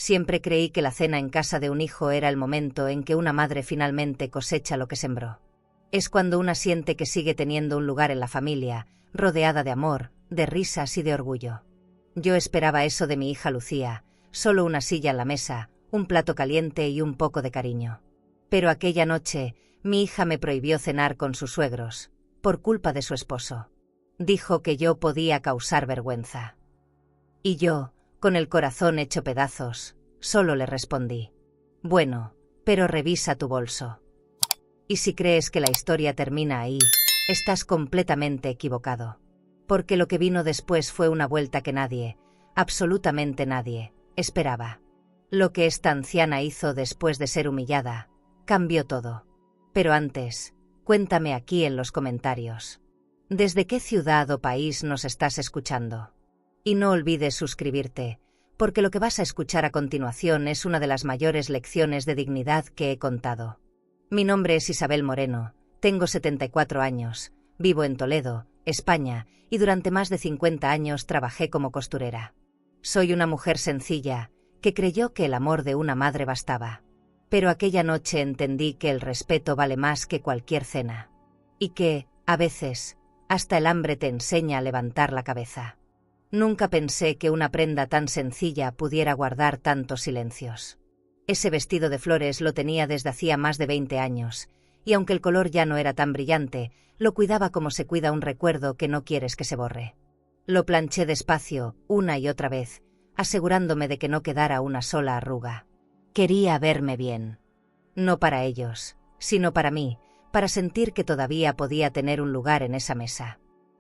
Siempre creí que la cena en casa de un hijo era el momento en que una madre finalmente cosecha lo que sembró. Es cuando una siente que sigue teniendo un lugar en la familia, rodeada de amor, de risas y de orgullo. Yo esperaba eso de mi hija Lucía, solo una silla en la mesa, un plato caliente y un poco de cariño. Pero aquella noche, mi hija me prohibió cenar con sus suegros, por culpa de su esposo. Dijo que yo podía causar vergüenza. Y yo, con el corazón hecho pedazos, solo le respondí: bueno, pero revisa tu bolso. Y si crees que la historia termina ahí, estás completamente equivocado. Porque lo que vino después fue una vuelta que nadie, absolutamente nadie, esperaba. Lo que esta anciana hizo después de ser humillada, cambió todo. Pero antes, cuéntame aquí en los comentarios. ¿Desde qué ciudad o país nos estás escuchando? Y no olvides suscribirte, porque lo que vas a escuchar a continuación es una de las mayores lecciones de dignidad que he contado. Mi nombre es Isabel Moreno, tengo 74 años, vivo en Toledo, España, y durante más de 50 años trabajé como costurera. Soy una mujer sencilla, que creyó que el amor de una madre bastaba. Pero aquella noche entendí que el respeto vale más que cualquier cena. Y que, a veces, hasta el hambre te enseña a levantar la cabeza. Nunca pensé que una prenda tan sencilla pudiera guardar tantos silencios. Ese vestido de flores lo tenía desde hacía más de 20 años, y aunque el color ya no era tan brillante, lo cuidaba como se cuida un recuerdo que no quieres que se borre. Lo planché despacio, una y otra vez, asegurándome de que no quedara una sola arruga. Quería verme bien. No para ellos, sino para mí, para sentir que todavía podía tener un lugar en esa mesa.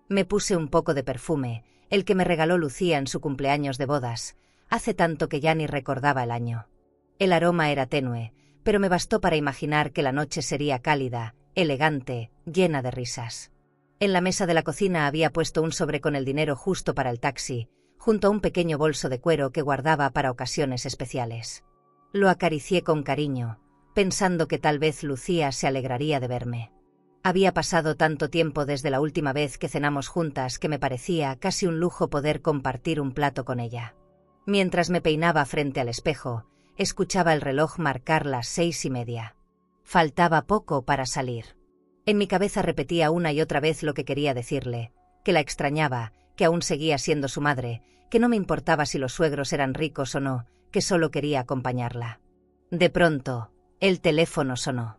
Me puse un poco de perfume, el que me regaló Lucía en su cumpleaños de bodas, hace tanto que ya ni recordaba el año. El aroma era tenue, pero me bastó para imaginar que la noche sería cálida, elegante, llena de risas. En la mesa de la cocina había puesto un sobre con el dinero justo para el taxi, junto a un pequeño bolso de cuero que guardaba para ocasiones especiales. Lo acaricié con cariño, pensando que tal vez Lucía se alegraría de verme. Había pasado tanto tiempo desde la última vez que cenamos juntas que me parecía casi un lujo poder compartir un plato con ella. Mientras me peinaba frente al espejo, escuchaba el reloj marcar las 6:30. Faltaba poco para salir. En mi cabeza repetía una y otra vez lo que quería decirle, que la extrañaba, que aún seguía siendo su madre, que no me importaba si los suegros eran ricos o no, que solo quería acompañarla. De pronto, el teléfono sonó.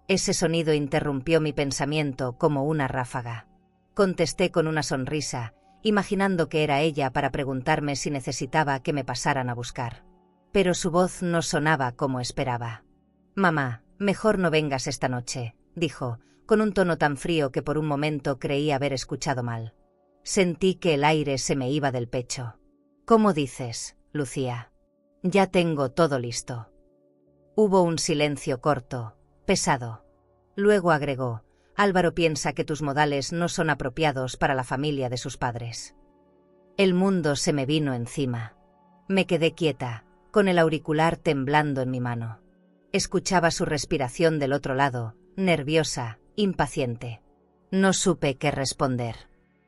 Ese sonido interrumpió mi pensamiento como una ráfaga. Contesté con una sonrisa, imaginando que era ella para preguntarme si necesitaba que me pasaran a buscar. Pero su voz no sonaba como esperaba. «Mamá, mejor no vengas esta noche», dijo, con un tono tan frío que por un momento creí haber escuchado mal. Sentí que el aire se me iba del pecho. «¿Cómo dices, Lucía? Ya tengo todo listo». Hubo un silencio corto, pesado. Luego agregó: «Álvaro piensa que tus modales no son apropiados para la familia de sus padres». El mundo se me vino encima. Me quedé quieta, con el auricular temblando en mi mano. Escuchaba su respiración del otro lado, nerviosa, impaciente. No supe qué responder.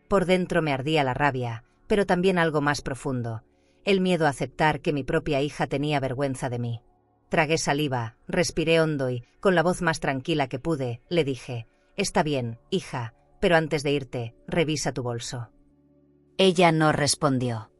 Por dentro me ardía la rabia, pero también algo más profundo, el miedo a aceptar que mi propia hija tenía vergüenza de mí. Tragué saliva, respiré hondo y, con la voz más tranquila que pude, le dije: «Está bien, hija, pero antes de irte, revisa tu bolso». Ella no respondió.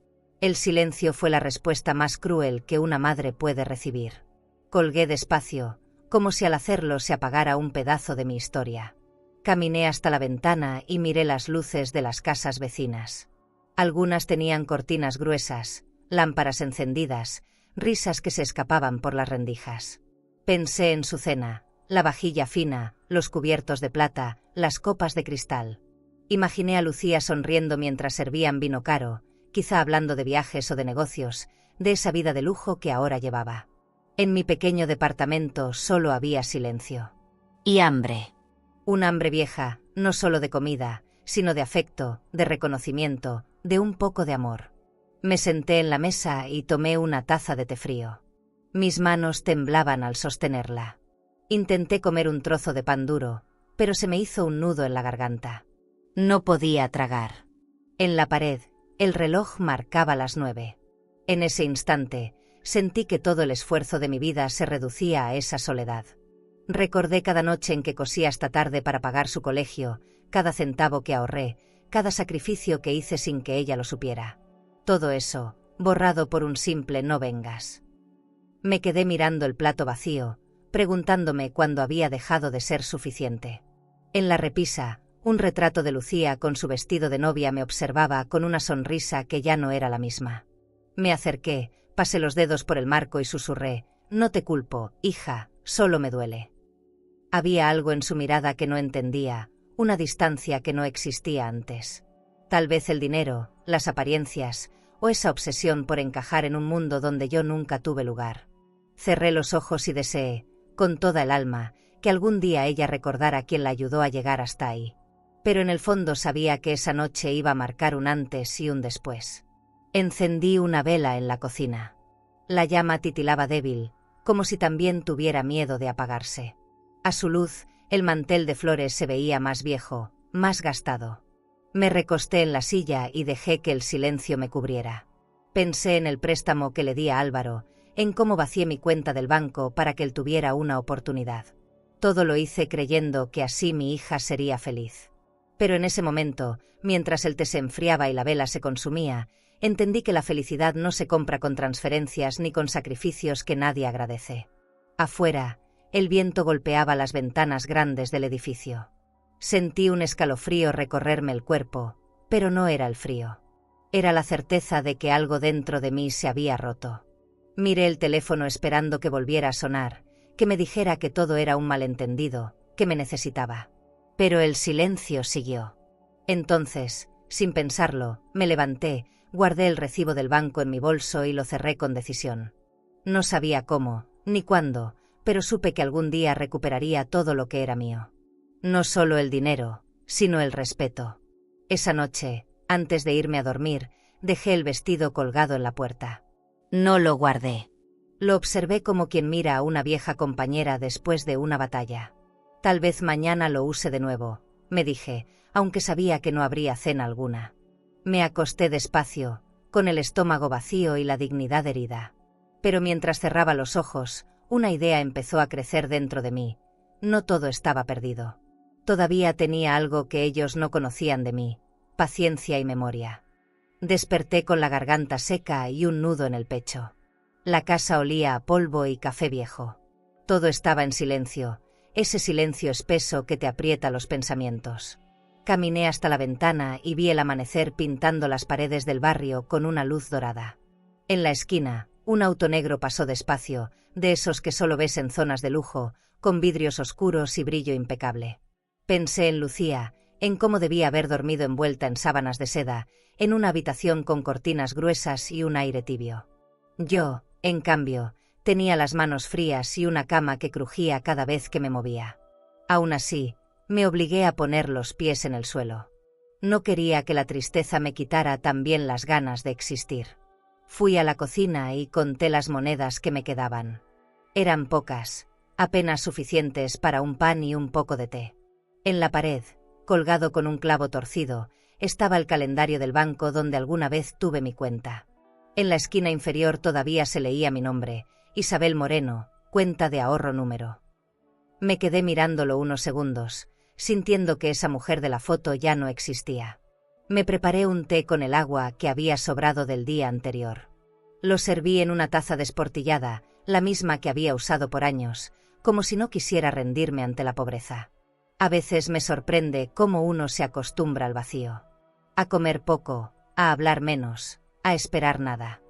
El silencio fue la respuesta más cruel que una madre puede recibir. Colgué despacio, como si al hacerlo se apagara un pedazo de mi historia. Caminé hasta la ventana y miré las luces de las casas vecinas. Algunas tenían cortinas gruesas, lámparas encendidas, risas que se escapaban por las rendijas. Pensé en su cena, la vajilla fina, los cubiertos de plata, las copas de cristal. Imaginé a Lucía sonriendo mientras servían vino caro, quizá hablando de viajes o de negocios, de esa vida de lujo que ahora llevaba. En mi pequeño departamento solo había silencio. Y hambre. Un hambre vieja, no solo de comida, sino de afecto, de reconocimiento, de un poco de amor. Me senté en la mesa y tomé una taza de té frío. Mis manos temblaban al sostenerla. Intenté comer un trozo de pan duro, pero se me hizo un nudo en la garganta. No podía tragar. En la pared, el reloj marcaba las 9. En ese instante, Sentí que todo el esfuerzo de mi vida se reducía a esa soledad. Recordé cada noche en que cosí hasta tarde para pagar su colegio, cada centavo que ahorré, cada sacrificio que hice sin que ella lo supiera. Todo eso, borrado por un simple no vengas. Me quedé mirando el plato vacío, preguntándome cuándo había dejado de ser suficiente. En la repisa, un retrato de Lucía con su vestido de novia me observaba con una sonrisa que ya no era la misma. Me acerqué, pasé los dedos por el marco y susurré: «No te culpo, hija, solo me duele». Había algo en su mirada que no entendía, una distancia que no existía antes. Tal vez el dinero, las apariencias, o esa obsesión por encajar en un mundo donde yo nunca tuve lugar. Cerré los ojos y deseé, con toda el alma, que algún día ella recordara quién la ayudó a llegar hasta ahí. Pero en el fondo sabía que esa noche iba a marcar un antes y un después. Encendí una vela en la cocina. La llama titilaba débil, como si también tuviera miedo de apagarse. A su luz, el mantel de flores se veía más viejo, más gastado. Me recosté en la silla y dejé que el silencio me cubriera. Pensé en el préstamo que le di a Álvaro, en cómo vacié mi cuenta del banco para que él tuviera una oportunidad. Todo lo hice creyendo que así mi hija sería feliz. Pero en ese momento, mientras el té se enfriaba y la vela se consumía, entendí que la felicidad no se compra con transferencias ni con sacrificios que nadie agradece. Afuera, el viento golpeaba las ventanas grandes del edificio. Sentí un escalofrío recorrerme el cuerpo, pero no era el frío. Era la certeza de que algo dentro de mí se había roto. Miré el teléfono esperando que volviera a sonar, que me dijera que todo era un malentendido, que me necesitaba. Pero el silencio siguió. Entonces, sin pensarlo, me levanté, guardé el recibo del banco en mi bolso y lo cerré con decisión. No sabía cómo, ni cuándo, pero supe que algún día recuperaría todo lo que era mío. No solo el dinero, sino el respeto. Esa noche, antes de irme a dormir, dejé el vestido colgado en la puerta. No lo guardé. Lo observé como quien mira a una vieja compañera después de una batalla. Tal vez mañana lo use de nuevo, me dije, aunque sabía que no habría cena alguna. Me acosté despacio, con el estómago vacío y la dignidad herida. Pero mientras cerraba los ojos, una idea empezó a crecer dentro de mí. No todo estaba perdido. Todavía tenía algo que ellos no conocían de mí: paciencia y memoria. Desperté con la garganta seca y un nudo en el pecho. La casa olía a polvo y café viejo. Todo estaba en silencio, ese silencio espeso que te aprieta los pensamientos. Caminé hasta la ventana y vi el amanecer pintando las paredes del barrio con una luz dorada. En la esquina, un auto negro pasó despacio, de esos que solo ves en zonas de lujo, con vidrios oscuros y brillo impecable. Pensé en Lucía, en cómo debía haber dormido envuelta en sábanas de seda, en una habitación con cortinas gruesas y un aire tibio. Yo, en cambio, tenía las manos frías y una cama que crujía cada vez que me movía. Aún así, me obligué a poner los pies en el suelo. No quería que la tristeza me quitara también las ganas de existir. Fui a la cocina y conté las monedas que me quedaban. Eran pocas, apenas suficientes para un pan y un poco de té. En la pared, colgado con un clavo torcido, estaba el calendario del banco donde alguna vez tuve mi cuenta. En la esquina inferior todavía se leía mi nombre: Isabel Moreno, cuenta de ahorro número. Me quedé mirándolo unos segundos, sintiendo que esa mujer de la foto ya no existía. Me preparé un té con el agua que había sobrado del día anterior. Lo serví en una taza desportillada, la misma que había usado por años, como si no quisiera rendirme ante la pobreza. A veces me sorprende cómo uno se acostumbra al vacío. A comer poco, a hablar menos, a esperar nada.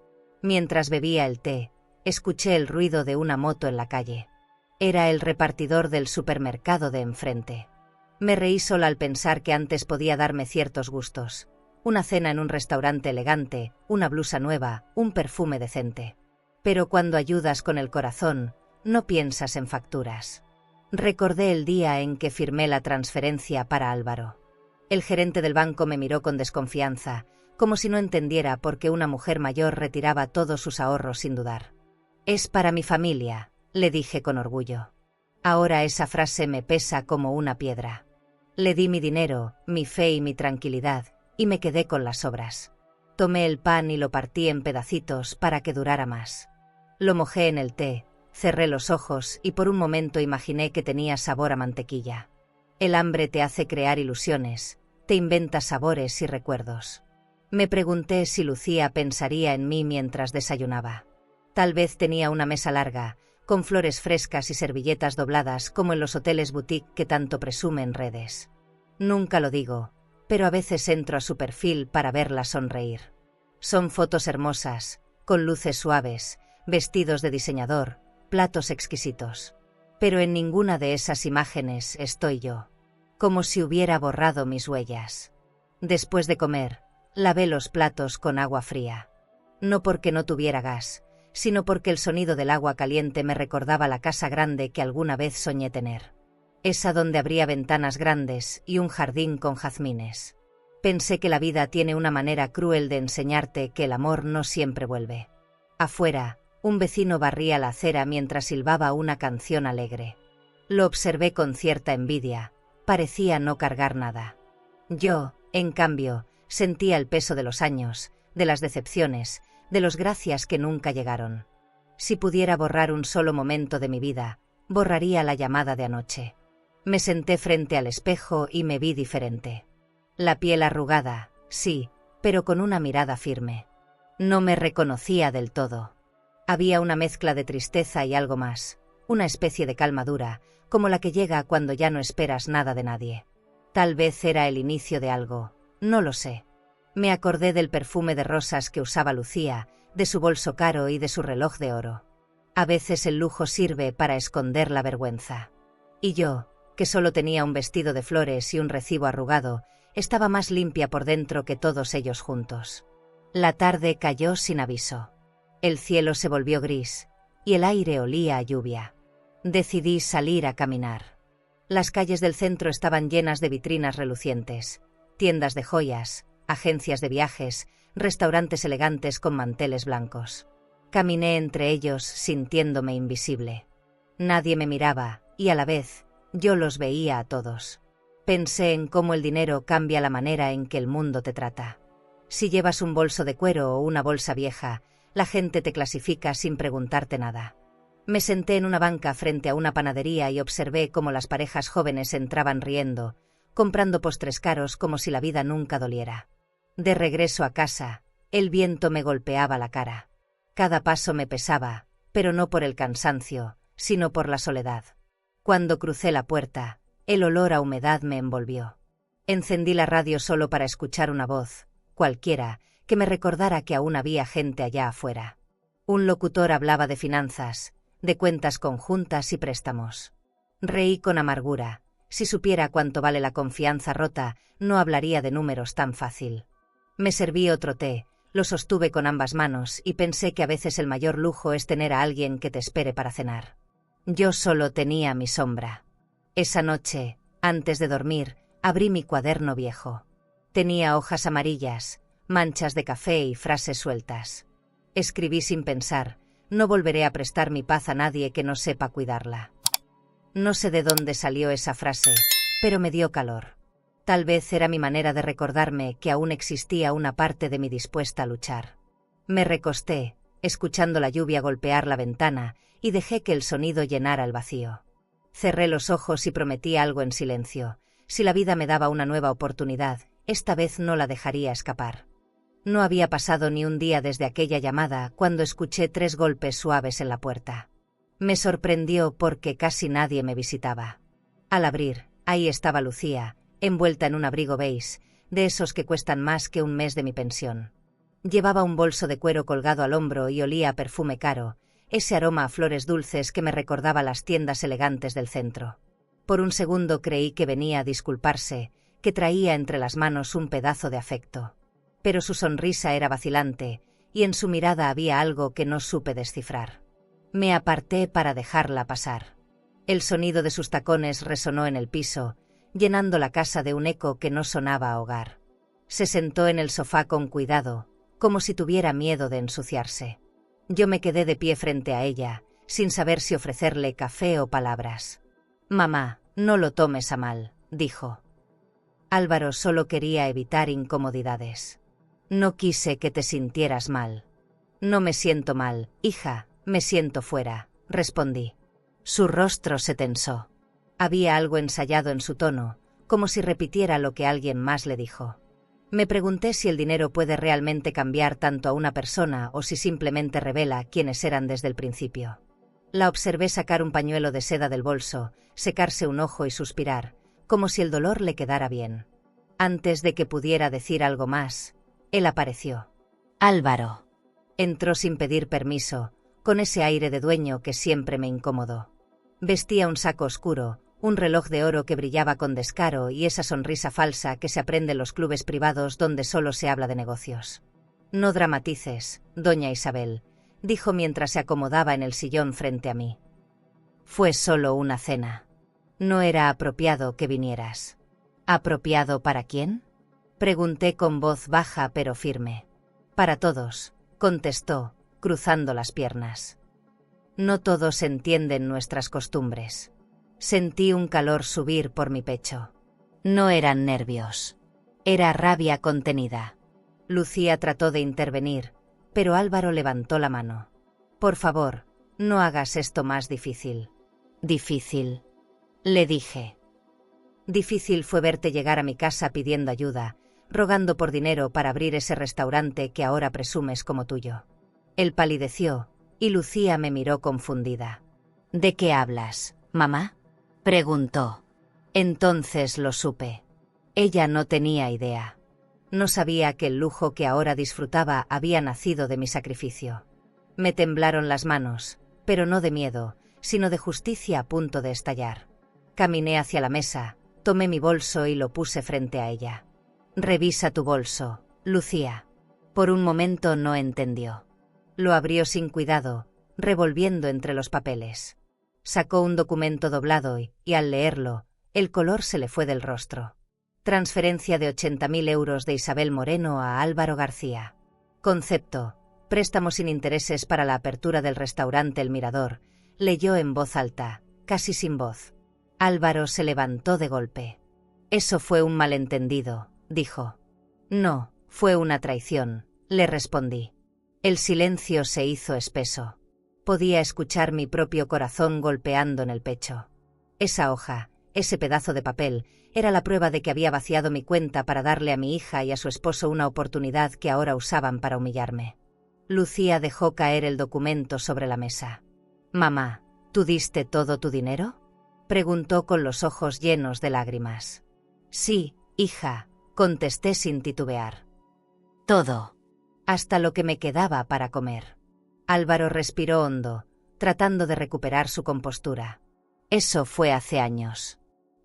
Mientras bebía el té, escuché el ruido de una moto en la calle. Era el repartidor del supermercado de enfrente. Me reí sola al pensar que antes podía darme ciertos gustos: una cena en un restaurante elegante, una blusa nueva, un perfume decente. Pero cuando ayudas con el corazón, no piensas en facturas. Recordé el día en que firmé la transferencia para Álvaro. El gerente del banco me miró con desconfianza, como si no entendiera por qué una mujer mayor retiraba todos sus ahorros sin dudar. «Es para mi familia», le dije con orgullo. Ahora esa frase me pesa como una piedra. Le di mi dinero, mi fe y mi tranquilidad, y me quedé con las sobras. Tomé el pan y lo partí en pedacitos para que durara más. Lo mojé en el té, cerré los ojos y por un momento imaginé que tenía sabor a mantequilla. El hambre te hace crear ilusiones, te inventa sabores y recuerdos. Me pregunté si Lucía pensaría en mí mientras desayunaba. Tal vez tenía una mesa larga, con flores frescas y servilletas dobladas como en los hoteles boutique que tanto presume en redes. Nunca lo digo, pero a veces entro a su perfil para verla sonreír. Son fotos hermosas, con luces suaves, vestidos de diseñador, platos exquisitos. Pero en ninguna de esas imágenes estoy yo. Como si hubiera borrado mis huellas. Después de comer, lavé los platos con agua fría. No porque no tuviera gas, sino porque el sonido del agua caliente me recordaba la casa grande que alguna vez soñé tener. Esa donde habría ventanas grandes y un jardín con jazmines. Pensé que la vida tiene una manera cruel de enseñarte que el amor no siempre vuelve. Afuera, un vecino barría la acera mientras silbaba una canción alegre. Lo observé con cierta envidia, parecía no cargar nada. Yo, en cambio, sentía el peso de los años, de las decepciones, de los gracias que nunca llegaron. Si pudiera borrar un solo momento de mi vida, borraría la llamada de anoche. Me senté frente al espejo y me vi diferente. La piel arrugada, sí, pero con una mirada firme. No me reconocía del todo. Había una mezcla de tristeza y algo más, una especie de calma dura, como la que llega cuando ya no esperas nada de nadie. Tal vez era el inicio de algo, no lo sé. Me acordé del perfume de rosas que usaba Lucía, de su bolso caro y de su reloj de oro. A veces el lujo sirve para esconder la vergüenza. Y yo, que solo tenía un vestido de flores y un recibo arrugado, estaba más limpia por dentro que todos ellos juntos. La tarde cayó sin aviso. El cielo se volvió gris, y el aire olía a lluvia. Decidí salir a caminar. Las calles del centro estaban llenas de vitrinas relucientes, tiendas de joyas, agencias de viajes, restaurantes elegantes con manteles blancos. Caminé entre ellos sintiéndome invisible. Nadie me miraba, y a la vez, yo los veía a todos. Pensé en cómo el dinero cambia la manera en que el mundo te trata. Si llevas un bolso de cuero o una bolsa vieja, la gente te clasifica sin preguntarte nada. Me senté en una banca frente a una panadería y observé cómo las parejas jóvenes entraban riendo, comprando postres caros como si la vida nunca doliera. De regreso a casa, el viento me golpeaba la cara. Cada paso me pesaba, pero no por el cansancio, sino por la soledad. Cuando crucé la puerta, el olor a humedad me envolvió. Encendí la radio solo para escuchar una voz, cualquiera, que me recordara que aún había gente allá afuera. Un locutor hablaba de finanzas, de cuentas conjuntas y préstamos. Reí con amargura. Si supiera cuánto vale la confianza rota, no hablaría de números tan fácil. Me serví otro té, lo sostuve con ambas manos y pensé que a veces el mayor lujo es tener a alguien que te espere para cenar. Yo solo tenía mi sombra. Esa noche, antes de dormir, abrí mi cuaderno viejo. Tenía hojas amarillas, manchas de café y frases sueltas. Escribí sin pensar, no volveré a prestar mi paz a nadie que no sepa cuidarla. No sé de dónde salió esa frase, pero me dio calor. Tal vez era mi manera de recordarme que aún existía una parte de mí dispuesta a luchar. Me recosté, escuchando la lluvia golpear la ventana, y dejé que el sonido llenara el vacío. Cerré los ojos y prometí algo en silencio. Si la vida me daba una nueva oportunidad, esta vez no la dejaría escapar. No había pasado ni un día desde aquella llamada cuando escuché 3 golpes suaves en la puerta. Me sorprendió porque casi nadie me visitaba. Al abrir, ahí estaba Lucía, envuelta en un abrigo beige, de esos que cuestan más que un mes de mi pensión. Llevaba un bolso de cuero colgado al hombro y olía a perfume caro, ese aroma a flores dulces que me recordaba las tiendas elegantes del centro. Por un segundo creí que venía a disculparse, que traía entre las manos un pedazo de afecto. Pero su sonrisa era vacilante, y en su mirada había algo que no supe descifrar. Me aparté para dejarla pasar. El sonido de sus tacones resonó en el piso, llenando la casa de un eco que no sonaba a hogar. Se sentó en el sofá con cuidado, como si tuviera miedo de ensuciarse. Yo me quedé de pie frente a ella, sin saber si ofrecerle café o palabras. «Mamá, no lo tomes a mal», dijo. Álvaro solo quería evitar incomodidades. «No quise que te sintieras mal». «No me siento mal, hija», Me siento fuera, respondí. Su rostro se tensó. Había algo ensayado en su tono, como si repitiera lo que alguien más le dijo. Me pregunté si el dinero puede realmente cambiar tanto a una persona o si simplemente revela quiénes eran desde el principio. La observé sacar un pañuelo de seda del bolso, secarse un ojo y suspirar, como si el dolor le quedara bien. Antes de que pudiera decir algo más, él apareció. Álvaro. Entró sin pedir permiso, con ese aire de dueño que siempre me incomodó. Vestía un saco oscuro, un reloj de oro que brillaba con descaro y esa sonrisa falsa que se aprende en los clubes privados donde solo se habla de negocios. No dramatices, doña Isabel, dijo mientras se acomodaba en el sillón frente a mí. Fue solo una cena. No era apropiado que vinieras. ¿Apropiado para quién? Pregunté con voz baja pero firme. Para todos, contestó, cruzando las piernas. No todos entienden nuestras costumbres. Sentí un calor subir por mi pecho. No eran nervios. Era rabia contenida. Lucía trató de intervenir, pero Álvaro levantó la mano. Por favor, no hagas esto más difícil. ¿Difícil? Le dije. Difícil fue verte llegar a mi casa pidiendo ayuda, rogando por dinero para abrir ese restaurante que ahora presumes como tuyo. Él palideció, y Lucía me miró confundida. ¿De qué hablas, mamá? Preguntó. Entonces lo supe. Ella no tenía idea. No sabía que el lujo que ahora disfrutaba había nacido de mi sacrificio. Me temblaron las manos, pero no de miedo, sino de justicia a punto de estallar. Caminé hacia la mesa, tomé mi bolso y lo puse frente a ella. Revisa tu bolso, Lucía. Por un momento no entendió. Lo abrió sin cuidado, revolviendo entre los papeles. Sacó un documento doblado y al leerlo, el color se le fue del rostro. Transferencia de 80.000 euros de Isabel Moreno a Álvaro García. Concepto: préstamo sin intereses para la apertura del restaurante El Mirador, leyó en voz alta, casi sin voz. Álvaro se levantó de golpe. Eso fue un malentendido, dijo. No, fue una traición, le respondí. El silencio se hizo espeso. Podía escuchar mi propio corazón golpeando en el pecho. Esa hoja, ese pedazo de papel, era la prueba de que había vaciado mi cuenta para darle a mi hija y a su esposo una oportunidad que ahora usaban para humillarme. Lucía dejó caer el documento sobre la mesa. «Mamá, ¿tú diste todo tu dinero?», preguntó con los ojos llenos de lágrimas. «Sí, hija», contesté sin titubear. «Todo. Hasta lo que me quedaba para comer». Álvaro respiró hondo, tratando de recuperar su compostura. «Eso fue hace años.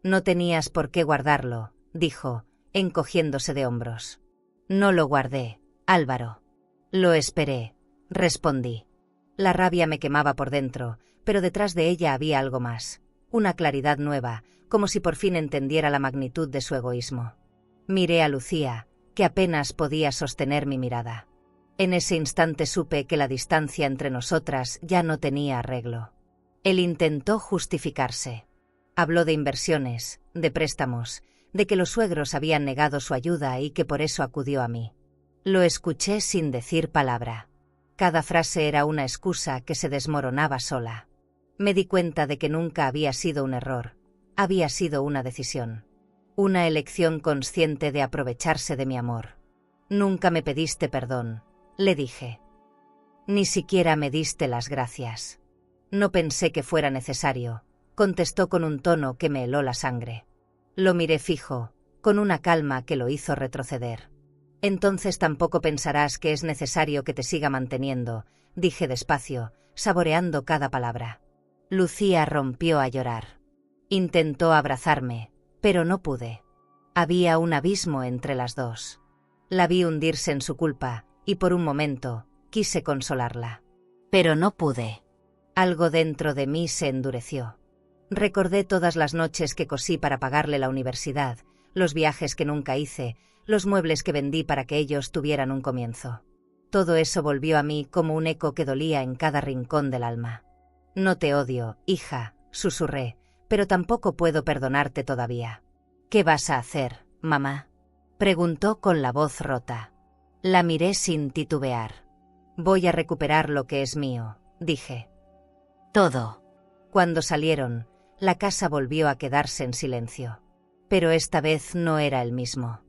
No tenías por qué guardarlo», dijo, encogiéndose de hombros. «No lo guardé, Álvaro. Lo esperé», respondí. La rabia me quemaba por dentro, pero detrás de ella había algo más, una claridad nueva, como si por fin entendiera la magnitud de su egoísmo. Miré a Lucía, que apenas podía sostener mi mirada. En ese instante supe que la distancia entre nosotras ya no tenía arreglo. Él intentó justificarse. Habló de inversiones, de préstamos, de que los suegros habían negado su ayuda y que por eso acudió a mí. Lo escuché sin decir palabra. Cada frase era una excusa que se desmoronaba sola. Me di cuenta de que nunca había sido un error, había sido una decisión. Una elección consciente de aprovecharse de mi amor. «Nunca me pediste perdón», le dije. «Ni siquiera me diste las gracias». «No pensé que fuera necesario», contestó con un tono que me heló la sangre. Lo miré fijo, con una calma que lo hizo retroceder. «Entonces tampoco pensarás que es necesario que te siga manteniendo», dije despacio, saboreando cada palabra. Lucía rompió a llorar. Intentó abrazarme, pero no pude. Había un abismo entre las dos. La vi hundirse en su culpa, y por un momento, quise consolarla. Pero no pude. Algo dentro de mí se endureció. Recordé todas las noches que cosí para pagarle la universidad, los viajes que nunca hice, los muebles que vendí para que ellos tuvieran un comienzo. Todo eso volvió a mí como un eco que dolía en cada rincón del alma. «No te odio, hija», susurré, «pero tampoco puedo perdonarte todavía». «¿Qué vas a hacer, mamá?», preguntó con la voz rota. La miré sin titubear. «Voy a recuperar lo que es mío», dije. Todo. Cuando salieron, la casa volvió a quedarse en silencio. Pero esta vez no era el mismo.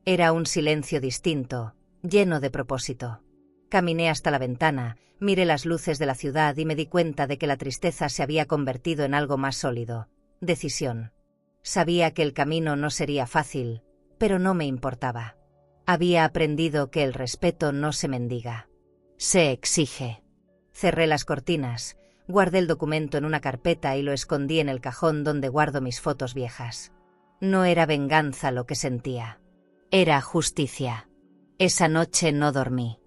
Era un silencio distinto, lleno de propósito. Caminé hasta la ventana, miré las luces de la ciudad y me di cuenta de que la tristeza se había convertido en algo más sólido. Decisión. Sabía que el camino no sería fácil, pero no me importaba. Había aprendido que el respeto no se mendiga. Se exige. Cerré las cortinas, guardé el documento en una carpeta y lo escondí en el cajón donde guardo mis fotos viejas. No era venganza lo que sentía. Era justicia. Esa noche no dormí.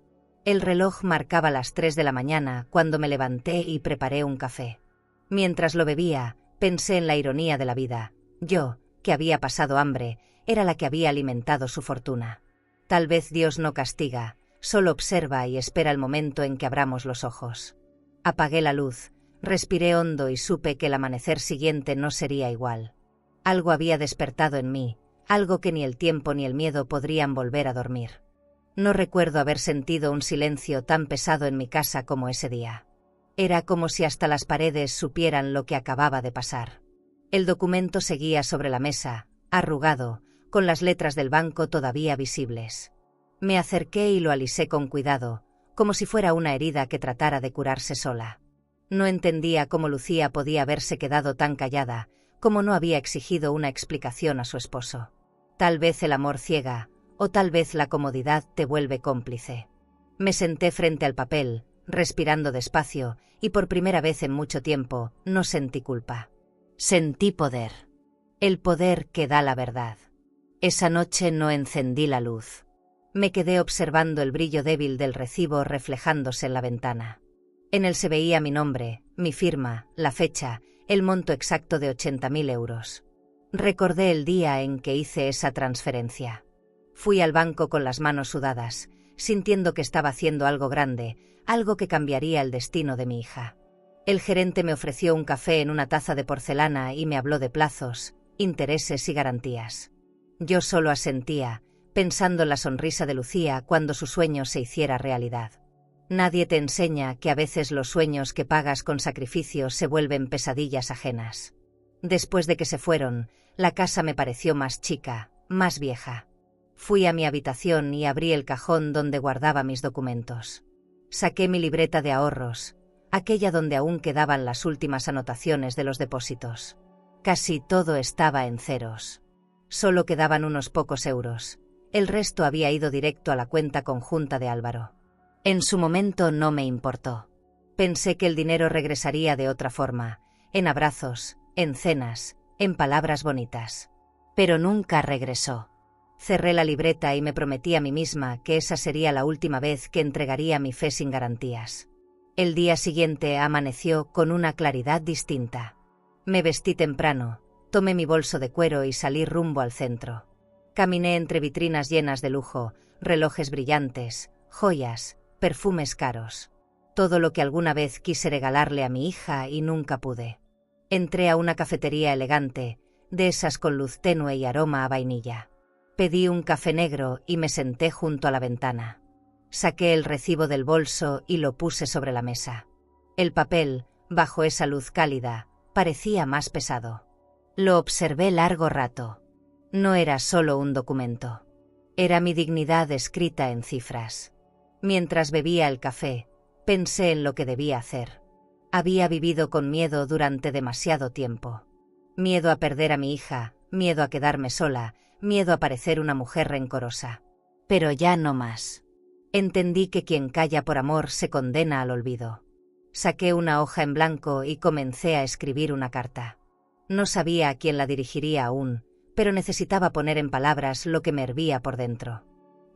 El reloj marcaba las 3 de la mañana cuando me levanté y preparé un café. Mientras lo bebía, pensé en la ironía de la vida. Yo, que había pasado hambre, era la que había alimentado su fortuna. Tal vez Dios no castiga, solo observa y espera el momento en que abramos los ojos. Apagué la luz, respiré hondo y supe que el amanecer siguiente no sería igual. Algo había despertado en mí, algo que ni el tiempo ni el miedo podrían volver a dormir. No recuerdo haber sentido un silencio tan pesado en mi casa como ese día. Era como si hasta las paredes supieran lo que acababa de pasar. El documento seguía sobre la mesa, arrugado, con las letras del banco todavía visibles. Me acerqué y lo alisé con cuidado, como si fuera una herida que tratara de curarse sola. No entendía cómo Lucía podía haberse quedado tan callada, cómo no había exigido una explicación a su esposo. Tal vez el amor ciega, o tal vez la comodidad te vuelve cómplice. Me senté frente al papel, respirando despacio, y por primera vez en mucho tiempo, no sentí culpa. Sentí poder. El poder que da la verdad. Esa noche no encendí la luz. Me quedé observando el brillo débil del recibo reflejándose en la ventana. En él se veía mi nombre, mi firma, la fecha, el monto exacto de 80.000 euros. Recordé el día en que hice esa transferencia. Fui al banco con las manos sudadas, sintiendo que estaba haciendo algo grande, algo que cambiaría el destino de mi hija. El gerente me ofreció un café en una taza de porcelana y me habló de plazos, intereses y garantías. Yo solo asentía, pensando en la sonrisa de Lucía cuando su sueño se hiciera realidad. Nadie te enseña que a veces los sueños que pagas con sacrificios se vuelven pesadillas ajenas. Después de que se fueron, la casa me pareció más chica, más vieja. Fui a mi habitación y abrí el cajón donde guardaba mis documentos. Saqué mi libreta de ahorros, aquella donde aún quedaban las últimas anotaciones de los depósitos. Casi todo estaba en ceros. Solo quedaban unos pocos euros. El resto había ido directo a la cuenta conjunta de Álvaro. En su momento no me importó. Pensé que el dinero regresaría de otra forma, en abrazos, en cenas, en palabras bonitas. Pero nunca regresó. Cerré la libreta y me prometí a mí misma que esa sería la última vez que entregaría mi fe sin garantías. El día siguiente amaneció con una claridad distinta. Me vestí temprano, tomé mi bolso de cuero y salí rumbo al centro. Caminé entre vitrinas llenas de lujo, relojes brillantes, joyas, perfumes caros. Todo lo que alguna vez quise regalarle a mi hija y nunca pude. Entré a una cafetería elegante, de esas con luz tenue y aroma a vainilla. Pedí un café negro y me senté junto a la ventana. Saqué el recibo del bolso y lo puse sobre la mesa. El papel, bajo esa luz cálida, parecía más pesado. Lo observé largo rato. No era solo un documento. Era mi dignidad escrita en cifras. Mientras bebía el café, pensé en lo que debía hacer. Había vivido con miedo durante demasiado tiempo. Miedo a perder a mi hija, miedo a quedarme sola, miedo a parecer una mujer rencorosa. Pero ya no más. Entendí que quien calla por amor se condena al olvido. Saqué una hoja en blanco y comencé a escribir una carta. No sabía a quién la dirigiría aún, pero necesitaba poner en palabras lo que me hervía por dentro.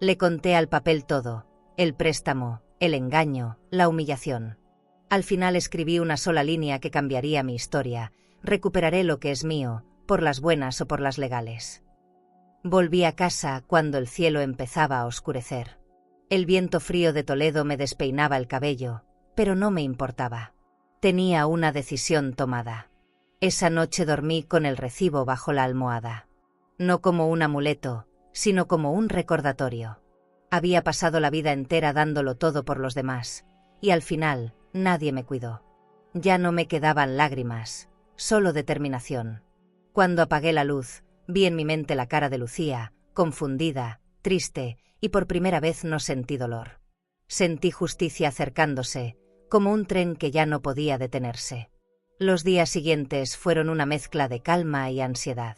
Le conté al papel todo, el préstamo, el engaño, la humillación. Al final escribí una sola línea que cambiaría mi historia. Recuperaré lo que es mío, por las buenas o por las legales. Volví a casa cuando el cielo empezaba a oscurecer. El viento frío de Toledo me despeinaba el cabello, pero no me importaba. Tenía una decisión tomada. Esa noche dormí con el recibo bajo la almohada. No como un amuleto, sino como un recordatorio. Había pasado la vida entera dándolo todo por los demás, y al final, Nadie me cuidó. Ya no me quedaban lágrimas, solo determinación. Cuando apagué la luz, vi en mi mente la cara de Lucía, confundida, triste, y por primera vez no sentí dolor. Sentí justicia acercándose, como un tren que ya no podía detenerse. Los días siguientes fueron una mezcla de calma y ansiedad.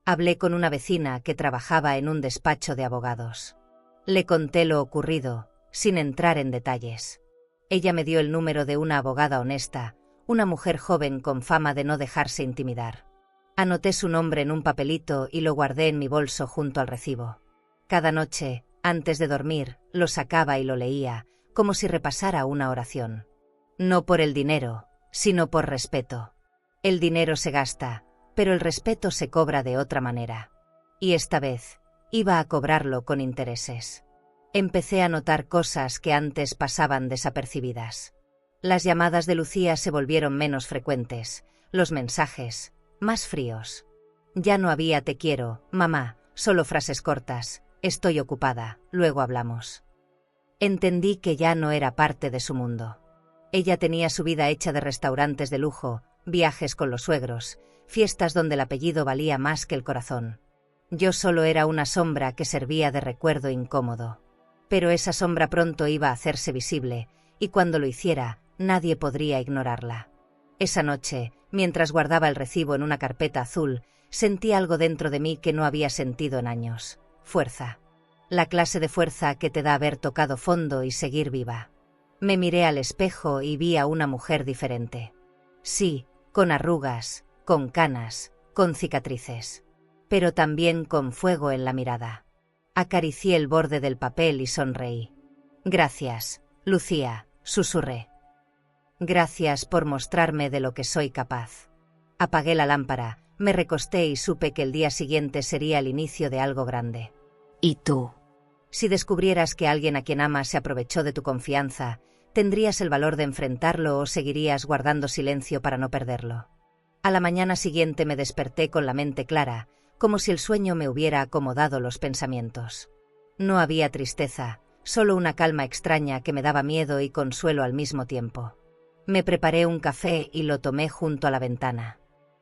Hablé con una vecina que trabajaba en un despacho de abogados. Le conté lo ocurrido, sin entrar en detalles. Ella me dio el número de una abogada honesta, una mujer joven con fama de no dejarse intimidar. Anoté su nombre en un papelito y lo guardé en mi bolso junto al recibo. Cada noche, antes de dormir, lo sacaba y lo leía, como si repasara una oración. No por el dinero, sino por respeto. El dinero se gasta, pero el respeto se cobra de otra manera. Y esta vez, iba a cobrarlo con intereses. Empecé a notar cosas que antes pasaban desapercibidas. Las llamadas de Lucía se volvieron menos frecuentes, los mensajes, más fríos. Ya no había te quiero, mamá, solo frases cortas, estoy ocupada, luego hablamos. Entendí que ya no era parte de su mundo. Ella tenía su vida hecha de restaurantes de lujo, viajes con los suegros, fiestas donde el apellido valía más que el corazón. Yo solo era una sombra que servía de recuerdo incómodo. Pero esa sombra pronto iba a hacerse visible, y cuando lo hiciera, nadie podría ignorarla. Esa noche, mientras guardaba el recibo en una carpeta azul, sentí algo dentro de mí que no había sentido en años. Fuerza. La clase de fuerza que te da haber tocado fondo y seguir viva. Me miré al espejo y vi a una mujer diferente. Sí, con arrugas, con canas, con cicatrices. Pero también con fuego en la mirada. Acaricié el borde del papel y sonreí. Gracias, Lucía, susurré. Gracias por mostrarme de lo que soy capaz. Apagué la lámpara, me recosté y supe que el día siguiente sería el inicio de algo grande. ¿Y tú? Si descubrieras que alguien a quien amas se aprovechó de tu confianza, ¿tendrías el valor de enfrentarlo o seguirías guardando silencio para no perderlo? A la mañana siguiente me desperté con la mente clara, como si el sueño me hubiera acomodado los pensamientos. No había tristeza, solo una calma extraña que me daba miedo y consuelo al mismo tiempo. Me preparé un café y lo tomé junto a la ventana.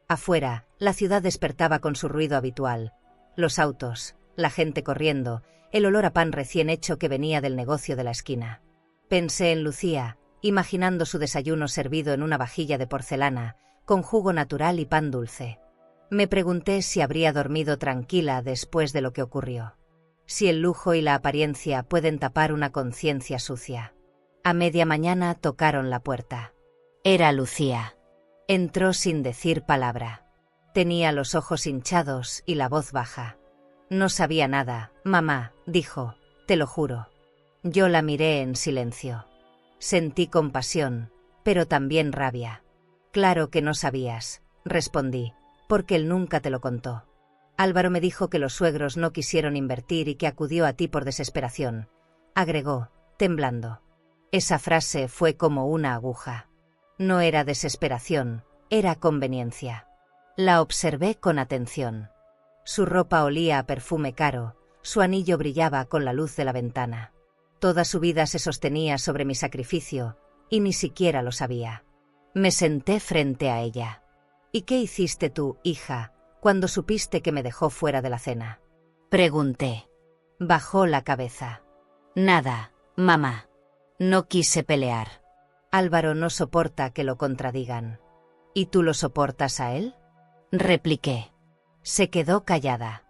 Afuera, la ciudad despertaba con su ruido habitual. Los autos, la gente corriendo, el olor a pan recién hecho que venía del negocio de la esquina. Pensé en Lucía, imaginando su desayuno servido en una vajilla de porcelana, con jugo natural y pan dulce. Me pregunté si habría dormido tranquila después de lo que ocurrió. Si el lujo y la apariencia pueden tapar una conciencia sucia. A media mañana tocaron la puerta. Era Lucía. Entró sin decir palabra. Tenía los ojos hinchados y la voz baja. No sabía nada, mamá, dijo, te lo juro. Yo la miré en silencio. Sentí compasión, pero también rabia. Claro que no sabías, respondí, porque él nunca te lo contó. Álvaro me dijo que los suegros no quisieron invertir y que acudió a ti por desesperación, agregó, temblando. Esa frase fue como una aguja. No era desesperación, era conveniencia. La observé con atención. Su ropa olía a perfume caro, su anillo brillaba con la luz de la ventana. Toda su vida se sostenía sobre mi sacrificio, y ni siquiera lo sabía. Me senté frente a ella. ¿Y qué hiciste tú, hija, cuando supiste que me dejó fuera de la cena? Pregunté. Bajó la cabeza. Nada, mamá. No quise pelear. Álvaro no soporta que lo contradigan. ¿Y tú lo soportas a él? Repliqué. Se quedó callada.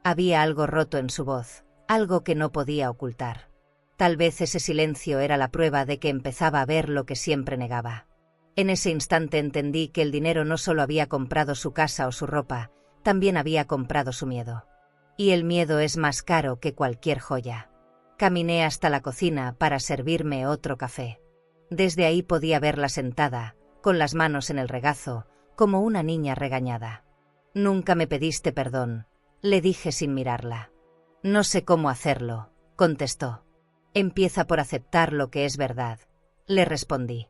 Había algo roto en su voz, algo que no podía ocultar. Tal vez ese silencio era la prueba de que empezaba a ver lo que siempre negaba. En ese instante entendí que el dinero no solo había comprado su casa o su ropa, también había comprado su miedo. Y el miedo es más caro que cualquier joya. Caminé hasta la cocina para servirme otro café. Desde ahí podía verla sentada, con las manos en el regazo, como una niña regañada. Nunca me pediste perdón, le dije sin mirarla. No sé cómo hacerlo, contestó. Empieza por aceptar lo que es verdad, le respondí.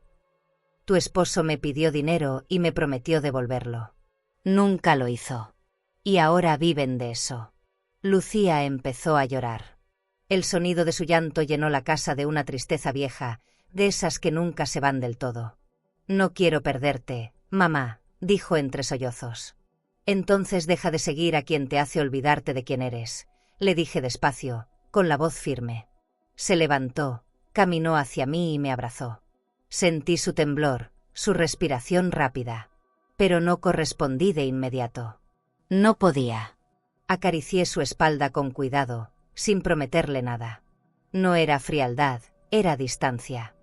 Tu esposo me pidió dinero y me prometió devolverlo. Nunca lo hizo. Y ahora viven de eso. Lucía empezó a llorar. El sonido de su llanto llenó la casa de una tristeza vieja, de esas que nunca se van del todo. No quiero perderte, mamá, dijo entre sollozos. Entonces deja de seguir a quien te hace olvidarte de quién eres, le dije despacio, con la voz firme. Se levantó, caminó hacia mí y me abrazó. Sentí su temblor, su respiración rápida. Pero no correspondí de inmediato. No podía. Acaricié su espalda con cuidado, sin prometerle nada. No era frialdad, era distancia.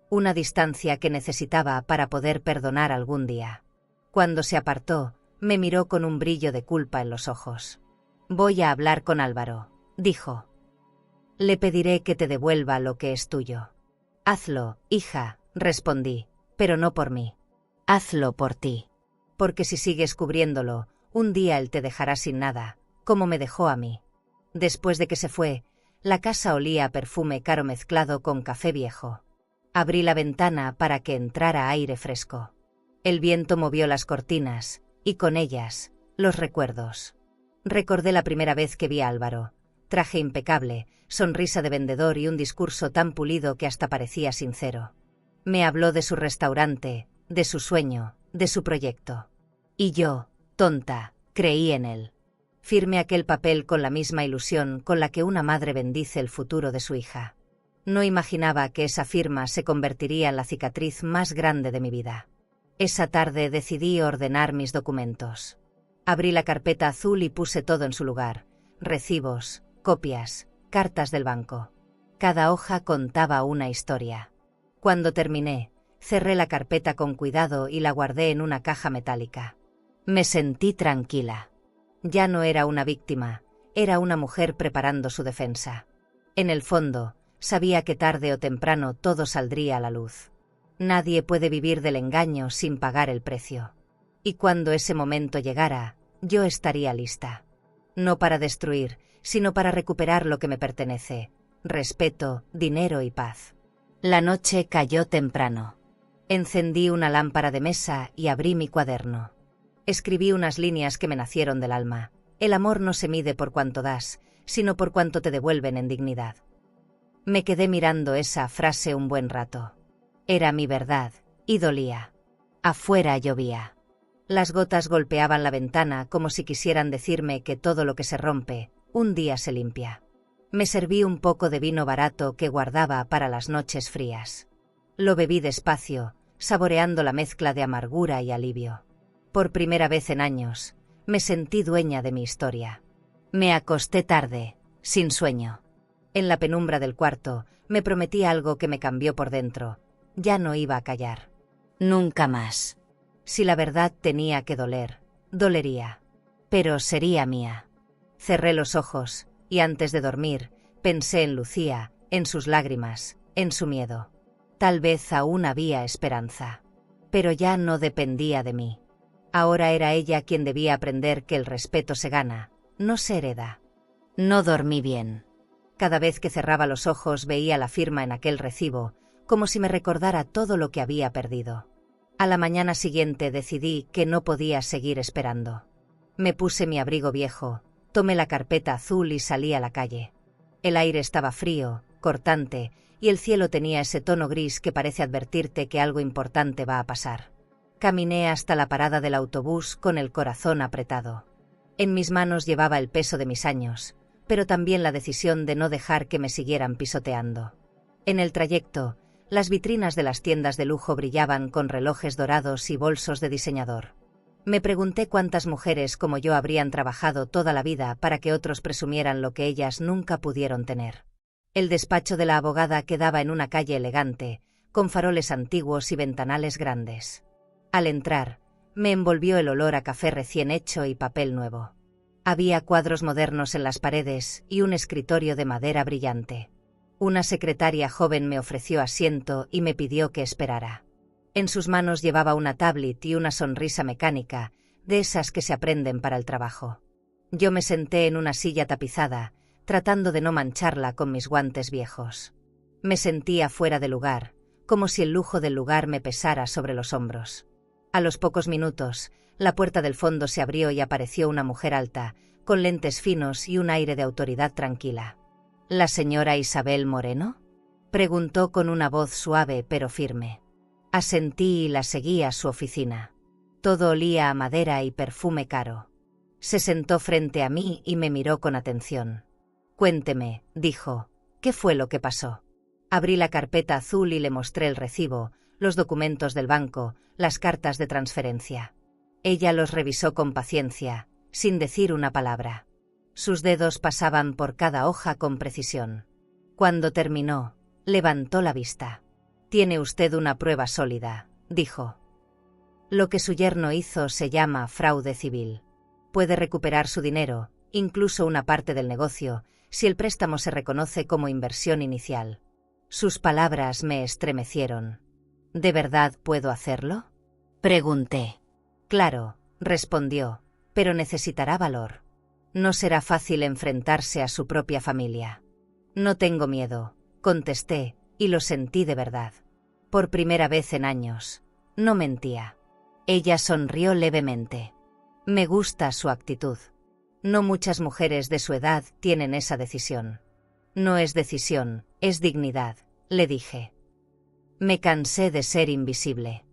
Una distancia que necesitaba para poder perdonar algún día. Cuando se apartó, me miró con un brillo de culpa en los ojos. Voy a hablar con Álvaro, dijo. Le pediré que te devuelva lo que es tuyo. Hazlo, hija, respondí, pero no por mí. Hazlo por ti. Porque si sigues cubriéndolo, un día él te dejará sin nada, como me dejó a mí. Después de que se fue, la casa olía a perfume caro mezclado con café viejo. Abrí la ventana para que entrara aire fresco. El viento movió las cortinas, y con ellas, los recuerdos. Recordé la primera vez que vi a Álvaro. Traje impecable, sonrisa de vendedor y un discurso tan pulido que hasta parecía sincero. Me habló de su restaurante, de su sueño, de su proyecto. Y yo, tonta, creí en él. Firmé aquel papel con la misma ilusión con la que una madre bendice el futuro de su hija. No imaginaba que esa firma se convertiría en la cicatriz más grande de mi vida. Esa tarde decidí ordenar mis documentos. Abrí la carpeta azul y puse todo en su lugar: recibos, copias, cartas del banco. Cada hoja contaba una historia. Cuando terminé, cerré la carpeta con cuidado y la guardé en una caja metálica. Me sentí tranquila. Ya no era una víctima, era una mujer preparando su defensa. En el fondo, sabía que tarde o temprano todo saldría a la luz. Nadie puede vivir del engaño sin pagar el precio. Y cuando ese momento llegara, yo estaría lista. No para destruir, sino para recuperar lo que me pertenece: respeto, dinero y paz. La noche cayó temprano. Encendí una lámpara de mesa y abrí mi cuaderno. Escribí unas líneas que me nacieron del alma. El amor no se mide por cuánto das, sino por cuánto te devuelven en dignidad. Me quedé mirando esa frase un buen rato. Era mi verdad, y dolía. Afuera llovía. Las gotas golpeaban la ventana como si quisieran decirme que todo lo que se rompe, un día se limpia. Me serví un poco de vino barato que guardaba para las noches frías. Lo bebí despacio, saboreando la mezcla de amargura y alivio. Por primera vez en años, me sentí dueña de mi historia. Me acosté tarde, sin sueño. En la penumbra del cuarto, me prometí algo que me cambió por dentro. Ya no iba a callar. Nunca más. Si la verdad tenía que doler, dolería. Pero sería mía. Cerré los ojos, y antes de dormir, pensé en Lucía, en sus lágrimas, en su miedo. Tal vez aún había esperanza. Pero ya no dependía de mí. Ahora era ella quien debía aprender que el respeto se gana, no se hereda. No dormí bien. Cada vez que cerraba los ojos veía la firma en aquel recibo, como si me recordara todo lo que había perdido. A la mañana siguiente decidí que no podía seguir esperando. Me puse mi abrigo viejo, tomé la carpeta azul y salí a la calle. El aire estaba frío, cortante, y el cielo tenía ese tono gris que parece advertirte que algo importante va a pasar. Caminé hasta la parada del autobús con el corazón apretado. En mis manos llevaba el peso de mis años, pero también la decisión de no dejar que me siguieran pisoteando. En el trayecto, las vitrinas de las tiendas de lujo brillaban con relojes dorados y bolsos de diseñador. Me pregunté cuántas mujeres como yo habrían trabajado toda la vida para que otros presumieran lo que ellas nunca pudieron tener. El despacho de la abogada quedaba en una calle elegante, con faroles antiguos y ventanales grandes. Al entrar, me envolvió el olor a café recién hecho y papel nuevo. Había cuadros modernos en las paredes y un escritorio de madera brillante. Una secretaria joven me ofreció asiento y me pidió que esperara. En sus manos llevaba una tablet y una sonrisa mecánica, de esas que se aprenden para el trabajo. Yo me senté en una silla tapizada, tratando de no mancharla con mis guantes viejos. Me sentía fuera de lugar, como si el lujo del lugar me pesara sobre los hombros. A los pocos minutos, la puerta del fondo se abrió y apareció una mujer alta, con lentes finos y un aire de autoridad tranquila. ¿La señora Isabel Moreno? Preguntó con una voz suave pero firme. Asentí y la seguí a su oficina. Todo olía a madera y perfume caro. Se sentó frente a mí y me miró con atención. Cuénteme, dijo, ¿qué fue lo que pasó? Abrí la carpeta azul y le mostré el recibo, los documentos del banco, las cartas de transferencia. Ella los revisó con paciencia, sin decir una palabra. Sus dedos pasaban por cada hoja con precisión. Cuando terminó, levantó la vista. Tiene usted una prueba sólida, dijo. Lo que su yerno hizo se llama fraude civil. Puede recuperar su dinero, incluso una parte del negocio, si el préstamo se reconoce como inversión inicial. Sus palabras me estremecieron. ¿De verdad puedo hacerlo? Pregunté. Claro, respondió, pero necesitará valor. No será fácil enfrentarse a su propia familia. No tengo miedo, contesté, y lo sentí de verdad. Por primera vez en años. No mentía. Ella sonrió levemente. Me gusta su actitud. No muchas mujeres de su edad tienen esa decisión. No es decisión, es dignidad, le dije. Me cansé de ser invisible.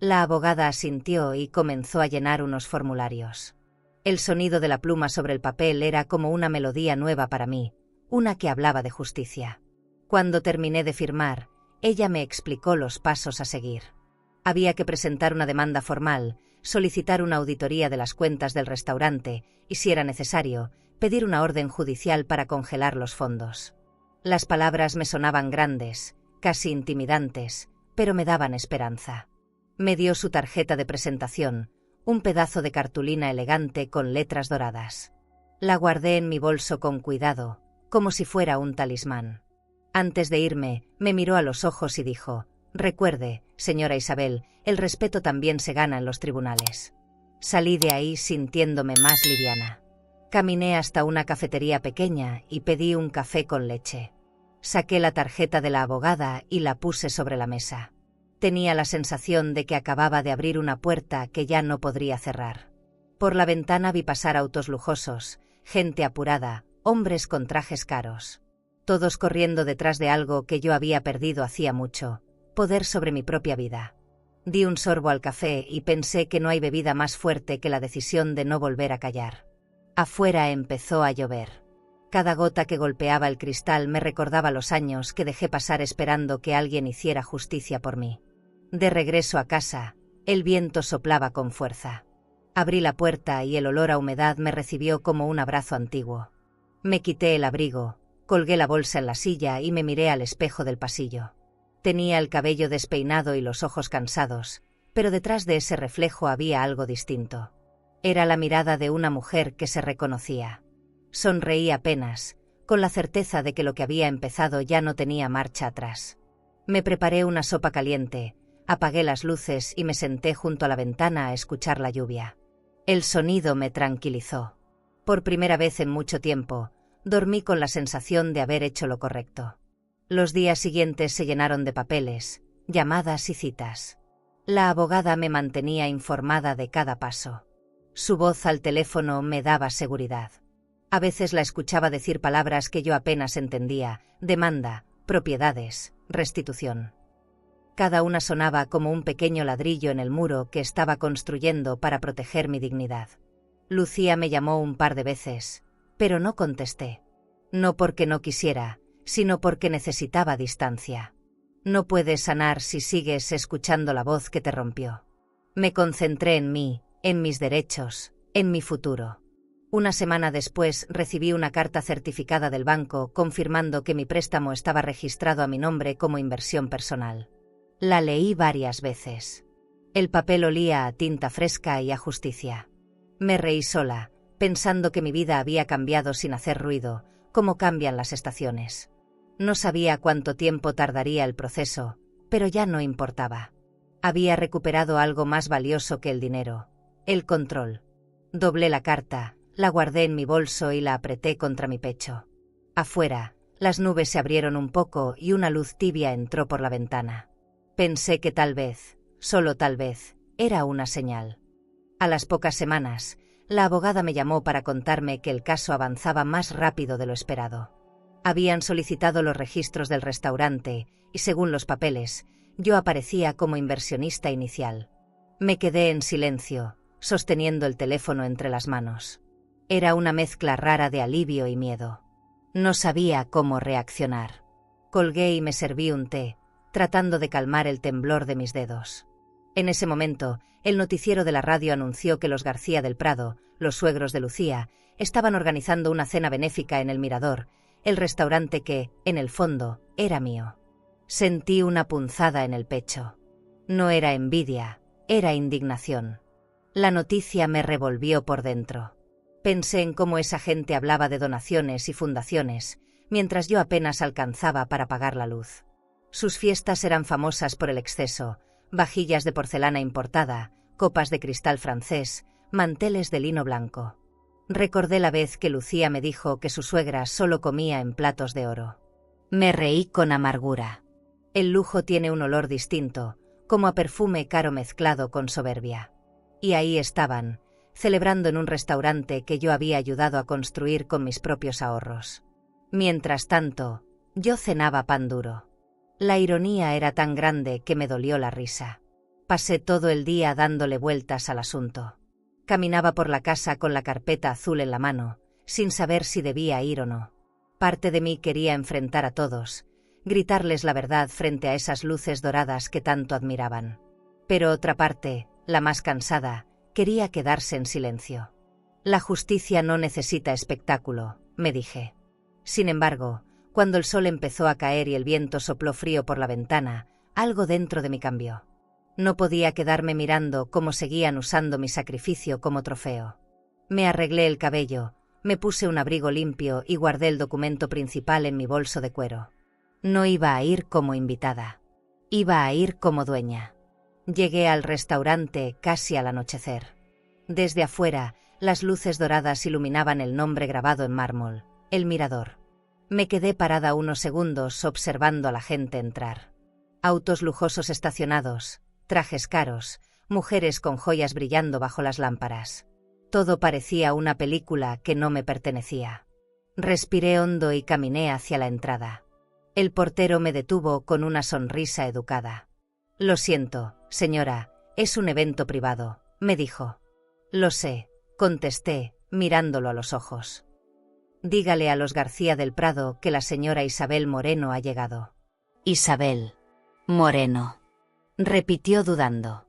La abogada asintió y comenzó a llenar unos formularios. El sonido de la pluma sobre el papel era como una melodía nueva para mí, una que hablaba de justicia. Cuando terminé de firmar, ella me explicó los pasos a seguir. Había que presentar una demanda formal, solicitar una auditoría de las cuentas del restaurante y, si era necesario, pedir una orden judicial para congelar los fondos. Las palabras me sonaban grandes, casi intimidantes, pero me daban esperanza. Me dio su tarjeta de presentación, un pedazo de cartulina elegante con letras doradas. La guardé en mi bolso con cuidado, como si fuera un talismán. Antes de irme, me miró a los ojos y dijo: «Recuerde, señora Isabel, el respeto también se gana en los tribunales». Salí de ahí sintiéndome más liviana. Caminé hasta una cafetería pequeña y pedí un café con leche. Saqué la tarjeta de la abogada y la puse sobre la mesa. Tenía la sensación de que acababa de abrir una puerta que ya no podría cerrar. Por la ventana vi pasar autos lujosos, gente apurada, hombres con trajes caros. Todos corriendo detrás de algo que yo había perdido hacía mucho, poder sobre mi propia vida. Di un sorbo al café y pensé que no hay bebida más fuerte que la decisión de no volver a callar. Afuera empezó a llover. Cada gota que golpeaba el cristal me recordaba los años que dejé pasar esperando que alguien hiciera justicia por mí. De regreso a casa, el viento soplaba con fuerza. Abrí la puerta y el olor a humedad me recibió como un abrazo antiguo. Me quité el abrigo, colgué la bolsa en la silla y me miré al espejo del pasillo. Tenía el cabello despeinado y los ojos cansados, pero detrás de ese reflejo había algo distinto. Era la mirada de una mujer que se reconocía. Sonreí apenas, con la certeza de que lo que había empezado ya no tenía marcha atrás. Me preparé una sopa caliente, apagué las luces y me senté junto a la ventana a escuchar la lluvia. El sonido me tranquilizó. Por primera vez en mucho tiempo, dormí con la sensación de haber hecho lo correcto. Los días siguientes se llenaron de papeles, llamadas y citas. La abogada me mantenía informada de cada paso. Su voz al teléfono me daba seguridad. A veces la escuchaba decir palabras que yo apenas entendía: demanda, propiedades, restitución. Cada una sonaba como un pequeño ladrillo en el muro que estaba construyendo para proteger mi dignidad. Lucía me llamó un par de veces, pero no contesté. No porque no quisiera, sino porque necesitaba distancia. No puedes sanar si sigues escuchando la voz que te rompió. Me concentré en mí, en mis derechos, en mi futuro. Una semana después recibí una carta certificada del banco confirmando que mi préstamo estaba registrado a mi nombre como inversión personal. La leí varias veces. El papel olía a tinta fresca y a justicia. Me reí sola, pensando que mi vida había cambiado sin hacer ruido, como cambian las estaciones. No sabía cuánto tiempo tardaría el proceso, pero ya no importaba. Había recuperado algo más valioso que el dinero: el control. Doblé la carta, la guardé en mi bolso y la apreté contra mi pecho. Afuera, las nubes se abrieron un poco y una luz tibia entró por la ventana. Pensé que tal vez, solo tal vez, era una señal. A las pocas semanas, la abogada me llamó para contarme que el caso avanzaba más rápido de lo esperado. Habían solicitado los registros del restaurante y, según los papeles, yo aparecía como inversionista inicial. Me quedé en silencio, sosteniendo el teléfono entre las manos. Era una mezcla rara de alivio y miedo. No sabía cómo reaccionar. Colgué y me serví un té, tratando de calmar el temblor de mis dedos. En ese momento, el noticiero de la radio anunció que los García del Prado, los suegros de Lucía, estaban organizando una cena benéfica en El Mirador, el restaurante que, en el fondo, era mío. Sentí una punzada en el pecho. No era envidia, era indignación. La noticia me revolvió por dentro. Pensé en cómo esa gente hablaba de donaciones y fundaciones, mientras yo apenas alcanzaba para pagar la luz. Sus fiestas eran famosas por el exceso: vajillas de porcelana importada, copas de cristal francés, manteles de lino blanco. Recordé la vez que Lucía me dijo que su suegra solo comía en platos de oro. Me reí con amargura. El lujo tiene un olor distinto, como a perfume caro mezclado con soberbia. Y ahí estaban, celebrando en un restaurante que yo había ayudado a construir con mis propios ahorros. Mientras tanto, yo cenaba pan duro. La ironía era tan grande que me dolió la risa. Pasé todo el día dándole vueltas al asunto. Caminaba por la casa con la carpeta azul en la mano, sin saber si debía ir o no. Parte de mí quería enfrentar a todos, gritarles la verdad frente a esas luces doradas que tanto admiraban. Pero otra parte, la más cansada, quería quedarse en silencio. La justicia no necesita espectáculo, me dije. Sin embargo, cuando el sol empezó a caer y el viento sopló frío por la ventana, algo dentro de mí cambió. No podía quedarme mirando cómo seguían usando mi sacrificio como trofeo. Me arreglé el cabello, me puse un abrigo limpio y guardé el documento principal en mi bolso de cuero. No iba a ir como invitada. Iba a ir como dueña. Llegué al restaurante casi al anochecer. Desde afuera, las luces doradas iluminaban el nombre grabado en mármol: El Mirador. Me quedé parada unos segundos observando a la gente entrar. Autos lujosos estacionados, trajes caros, mujeres con joyas brillando bajo las lámparas. Todo parecía una película que no me pertenecía. Respiré hondo y caminé hacia la entrada. El portero me detuvo con una sonrisa educada. «Lo siento, señora, es un evento privado», me dijo. «Lo sé», contesté, mirándolo a los ojos. «Dígale a los García del Prado que la señora Isabel Moreno ha llegado». «Isabel Moreno», repitió dudando.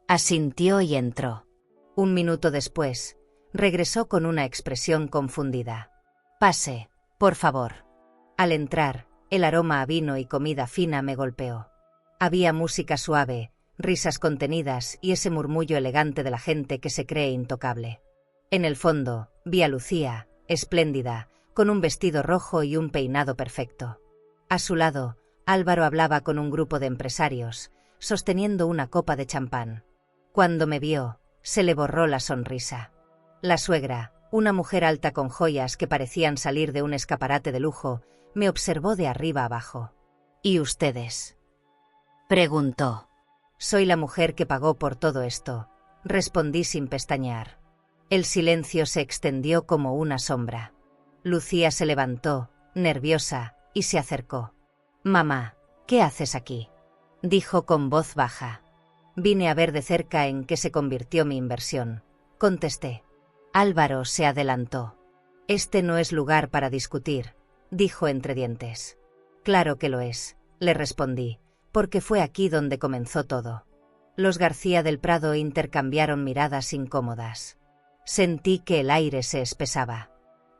Asintió y entró. Un minuto después, regresó con una expresión confundida. «Pase, por favor». Al entrar, el aroma a vino y comida fina me golpeó. Había música suave, risas contenidas y ese murmullo elegante de la gente que se cree intocable. En el fondo, vi a Lucía, espléndida, con un vestido rojo y un peinado perfecto. A su lado, Álvaro hablaba con un grupo de empresarios, sosteniendo una copa de champán. Cuando me vio, se le borró la sonrisa. La suegra, una mujer alta con joyas que parecían salir de un escaparate de lujo, me observó de arriba abajo. «¿Y ustedes?», preguntó. «Soy la mujer que pagó por todo esto», respondí sin pestañear. El silencio se extendió como una sombra. Lucía se levantó, nerviosa, y se acercó. «Mamá, ¿qué haces aquí?», dijo con voz baja. «Vine a ver de cerca en qué se convirtió mi inversión», contesté. Álvaro se adelantó. «Este no es lugar para discutir», dijo entre dientes. «Claro que lo es», le respondí, «porque fue aquí donde comenzó todo». Los García del Prado intercambiaron miradas incómodas. Sentí que el aire se espesaba.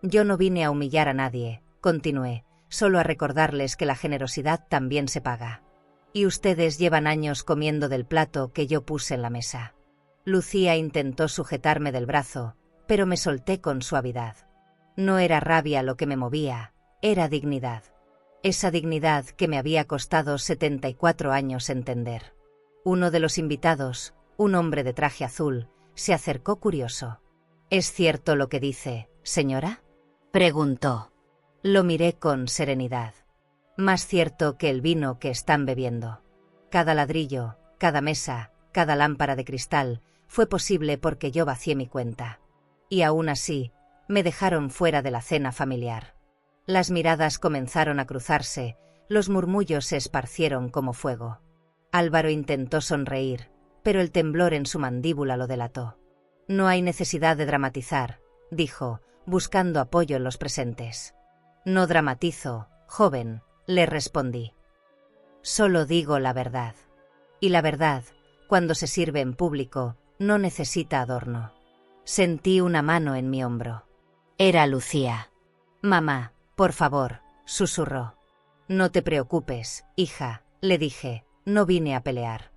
«Yo no vine a humillar a nadie», continué, «solo a recordarles que la generosidad también se paga. Y ustedes llevan años comiendo del plato que yo puse en la mesa». Lucía intentó sujetarme del brazo, pero me solté con suavidad. No era rabia lo que me movía, era dignidad. Esa dignidad que me había costado 74 años entender. Uno de los invitados, un hombre de traje azul, se acercó curioso. «¿Es cierto lo que dice, señora?», preguntó. Lo miré con serenidad. «Más cierto que el vino que están bebiendo. Cada ladrillo, cada mesa, cada lámpara de cristal fue posible porque yo vacié mi cuenta. Y aún así, me dejaron fuera de la cena familiar». Las miradas comenzaron a cruzarse, los murmullos se esparcieron como fuego. Álvaro intentó sonreír, pero el temblor en su mandíbula lo delató. No hay necesidad de dramatizar, dijo, buscando apoyo en los presentes. No dramatizo, joven, le respondí. Solo digo la verdad. Y la verdad, cuando se sirve en público, no necesita adorno. Sentí una mano en mi hombro. Era Lucía. Mamá, por favor, susurró. No te preocupes, hija, le dije, no vine a pelear.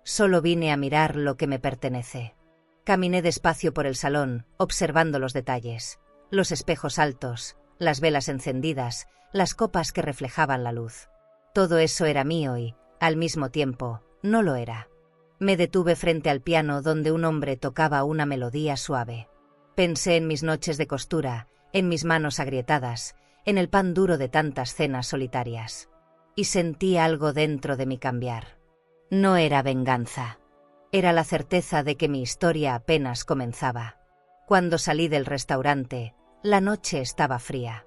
Solo vine a mirar lo que me pertenece. Caminé despacio por el salón, observando los detalles, los espejos altos, las velas encendidas, las copas que reflejaban la luz. Todo eso era mío y, al mismo tiempo, no lo era. Me detuve frente al piano donde un hombre tocaba una melodía suave. Pensé en mis noches de costura, en mis manos agrietadas, en el pan duro de tantas cenas solitarias. Y sentí algo dentro de mí cambiar. No era venganza. Era la certeza de que mi historia apenas comenzaba. Cuando salí del restaurante, la noche estaba fría.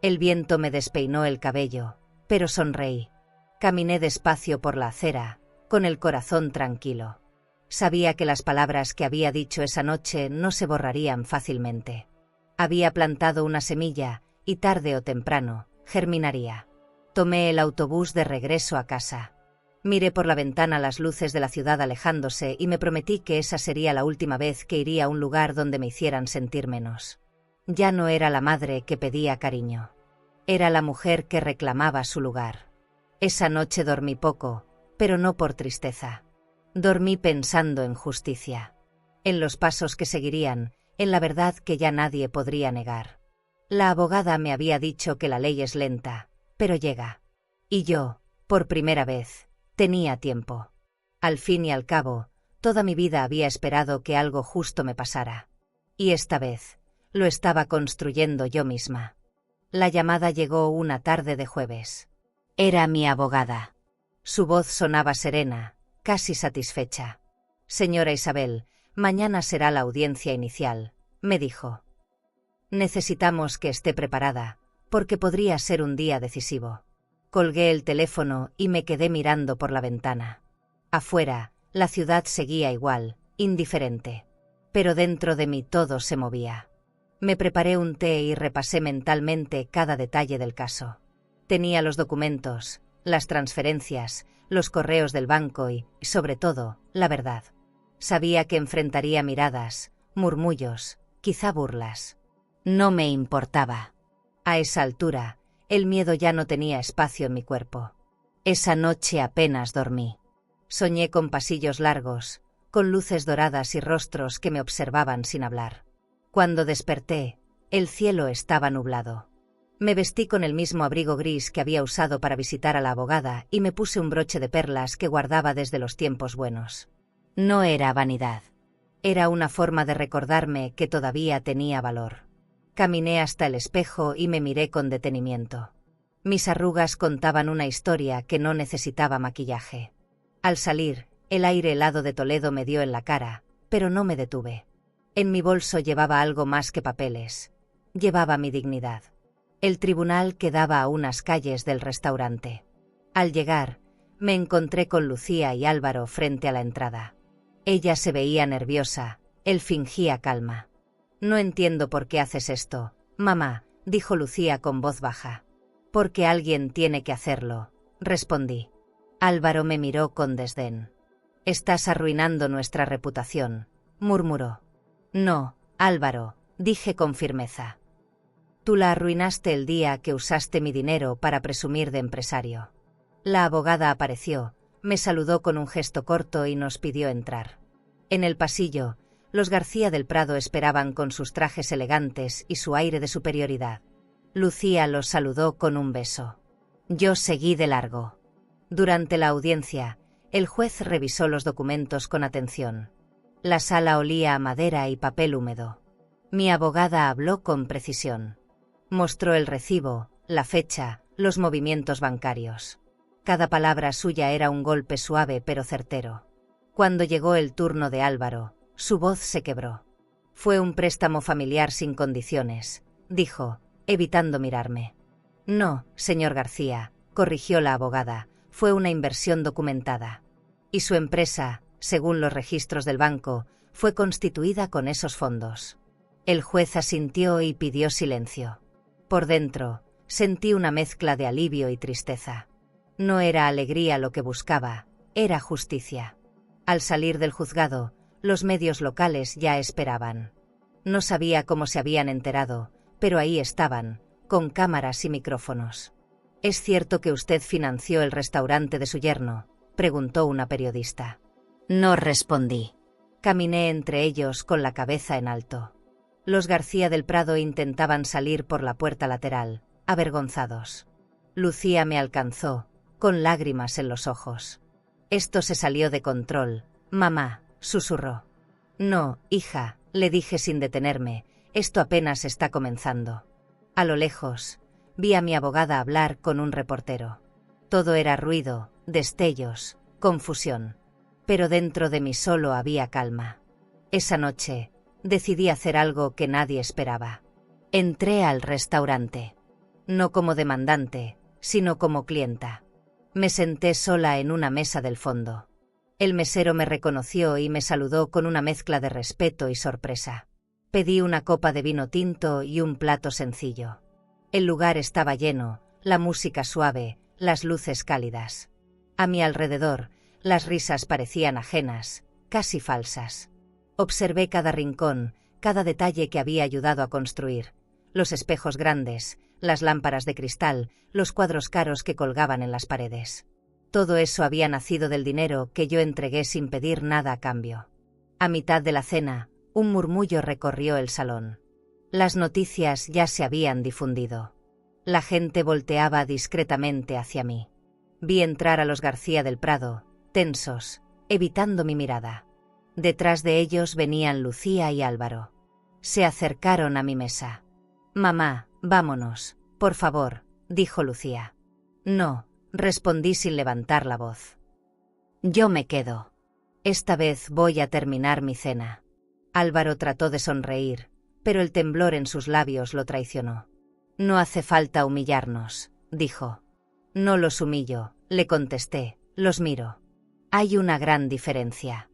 El viento me despeinó el cabello, pero sonreí. Caminé despacio por la acera, con el corazón tranquilo. Sabía que las palabras que había dicho esa noche no se borrarían fácilmente. Había plantado una semilla, y tarde o temprano, germinaría. Tomé el autobús de regreso a casa. Miré por la ventana las luces de la ciudad alejándose y me prometí que esa sería la última vez que iría a un lugar donde me hicieran sentir menos. Ya no era la madre que pedía cariño. Era la mujer que reclamaba su lugar. Esa noche dormí poco, pero no por tristeza. Dormí pensando en justicia. En los pasos que seguirían, en la verdad que ya nadie podría negar. La abogada me había dicho que la ley es lenta, pero llega. Y yo, por primera vez, tenía tiempo. Al fin y al cabo, toda mi vida había esperado que algo justo me pasara. Y esta vez, lo estaba construyendo yo misma. La llamada llegó una tarde de jueves. Era mi abogada. Su voz sonaba serena, casi satisfecha. Señora Isabel, mañana será la audiencia inicial, me dijo. Necesitamos que esté preparada, porque podría ser un día decisivo. Colgué el teléfono y me quedé mirando por la ventana. Afuera, la ciudad seguía igual, indiferente. Pero dentro de mí todo se movía. Me preparé un té y repasé mentalmente cada detalle del caso. Tenía los documentos, las transferencias, los correos del banco y, sobre todo, la verdad. Sabía que enfrentaría miradas, murmullos, quizá burlas. No me importaba. A esa altura, el miedo ya no tenía espacio en mi cuerpo. Esa noche apenas dormí. Soñé con pasillos largos, con luces doradas y rostros que me observaban sin hablar. Cuando desperté, el cielo estaba nublado. Me vestí con el mismo abrigo gris que había usado para visitar a la abogada y me puse un broche de perlas que guardaba desde los tiempos buenos. No era vanidad. Era una forma de recordarme que todavía tenía valor. Caminé hasta el espejo y me miré con detenimiento. Mis arrugas contaban una historia que no necesitaba maquillaje. Al salir, el aire helado de Toledo me dio en la cara, pero no me detuve. En mi bolso llevaba algo más que papeles. Llevaba mi dignidad. El tribunal quedaba a unas calles del restaurante. Al llegar, me encontré con Lucía y Álvaro frente a la entrada. Ella se veía nerviosa, él fingía calma. No entiendo por qué haces esto, mamá, dijo Lucía con voz baja. Porque alguien tiene que hacerlo, respondí. Álvaro me miró con desdén. Estás arruinando nuestra reputación, murmuró. No, Álvaro, dije con firmeza. Tú la arruinaste el día que usaste mi dinero para presumir de empresario. La abogada apareció, me saludó con un gesto corto y nos pidió entrar. En el pasillo, los García del Prado esperaban con sus trajes elegantes y su aire de superioridad. Lucía los saludó con un beso. Yo seguí de largo. Durante la audiencia, el juez revisó los documentos con atención. La sala olía a madera y papel húmedo. Mi abogada habló con precisión. Mostró el recibo, la fecha, los movimientos bancarios. Cada palabra suya era un golpe suave pero certero. Cuando llegó el turno de Álvaro, su voz se quebró. Fue un préstamo familiar sin condiciones, dijo, evitando mirarme. No, señor García, corrigió la abogada, fue una inversión documentada. Y su empresa, según los registros del banco, fue constituida con esos fondos. El juez asintió y pidió silencio. Por dentro, sentí una mezcla de alivio y tristeza. No era alegría lo que buscaba, era justicia. Al salir del juzgado, los medios locales ya esperaban. No sabía cómo se habían enterado, pero ahí estaban, con cámaras y micrófonos. ¿Es cierto que usted financió el restaurante de su yerno?, preguntó una periodista. No respondí. Caminé entre ellos con la cabeza en alto. Los García del Prado intentaban salir por la puerta lateral, avergonzados. Lucía me alcanzó, con lágrimas en los ojos. Esto se salió de control, mamá, susurró. No, hija, le dije sin detenerme, esto apenas está comenzando. A lo lejos, vi a mi abogada hablar con un reportero. Todo era ruido, destellos, confusión. Pero dentro de mí solo había calma. Esa noche, decidí hacer algo que nadie esperaba. Entré al restaurante. No como demandante, sino como clienta. Me senté sola en una mesa del fondo. El mesero me reconoció y me saludó con una mezcla de respeto y sorpresa. Pedí una copa de vino tinto y un plato sencillo. El lugar estaba lleno, la música suave, las luces cálidas. A mi alrededor, las risas parecían ajenas, casi falsas. Observé cada rincón, cada detalle que había ayudado a construir. Los espejos grandes, las lámparas de cristal, los cuadros caros que colgaban en las paredes. Todo eso había nacido del dinero que yo entregué sin pedir nada a cambio. A mitad de la cena, un murmullo recorrió el salón. Las noticias ya se habían difundido. La gente volteaba discretamente hacia mí. Vi entrar a los García del Prado, tensos, evitando mi mirada. Detrás de ellos venían Lucía y Álvaro. Se acercaron a mi mesa. Mamá, vámonos, por favor, dijo Lucía. No, respondí sin levantar la voz. Yo me quedo. Esta vez voy a terminar mi cena. Álvaro trató de sonreír, pero el temblor en sus labios lo traicionó. No hace falta humillarnos, dijo. No los humillo, le contesté, los miro. Hay una gran diferencia.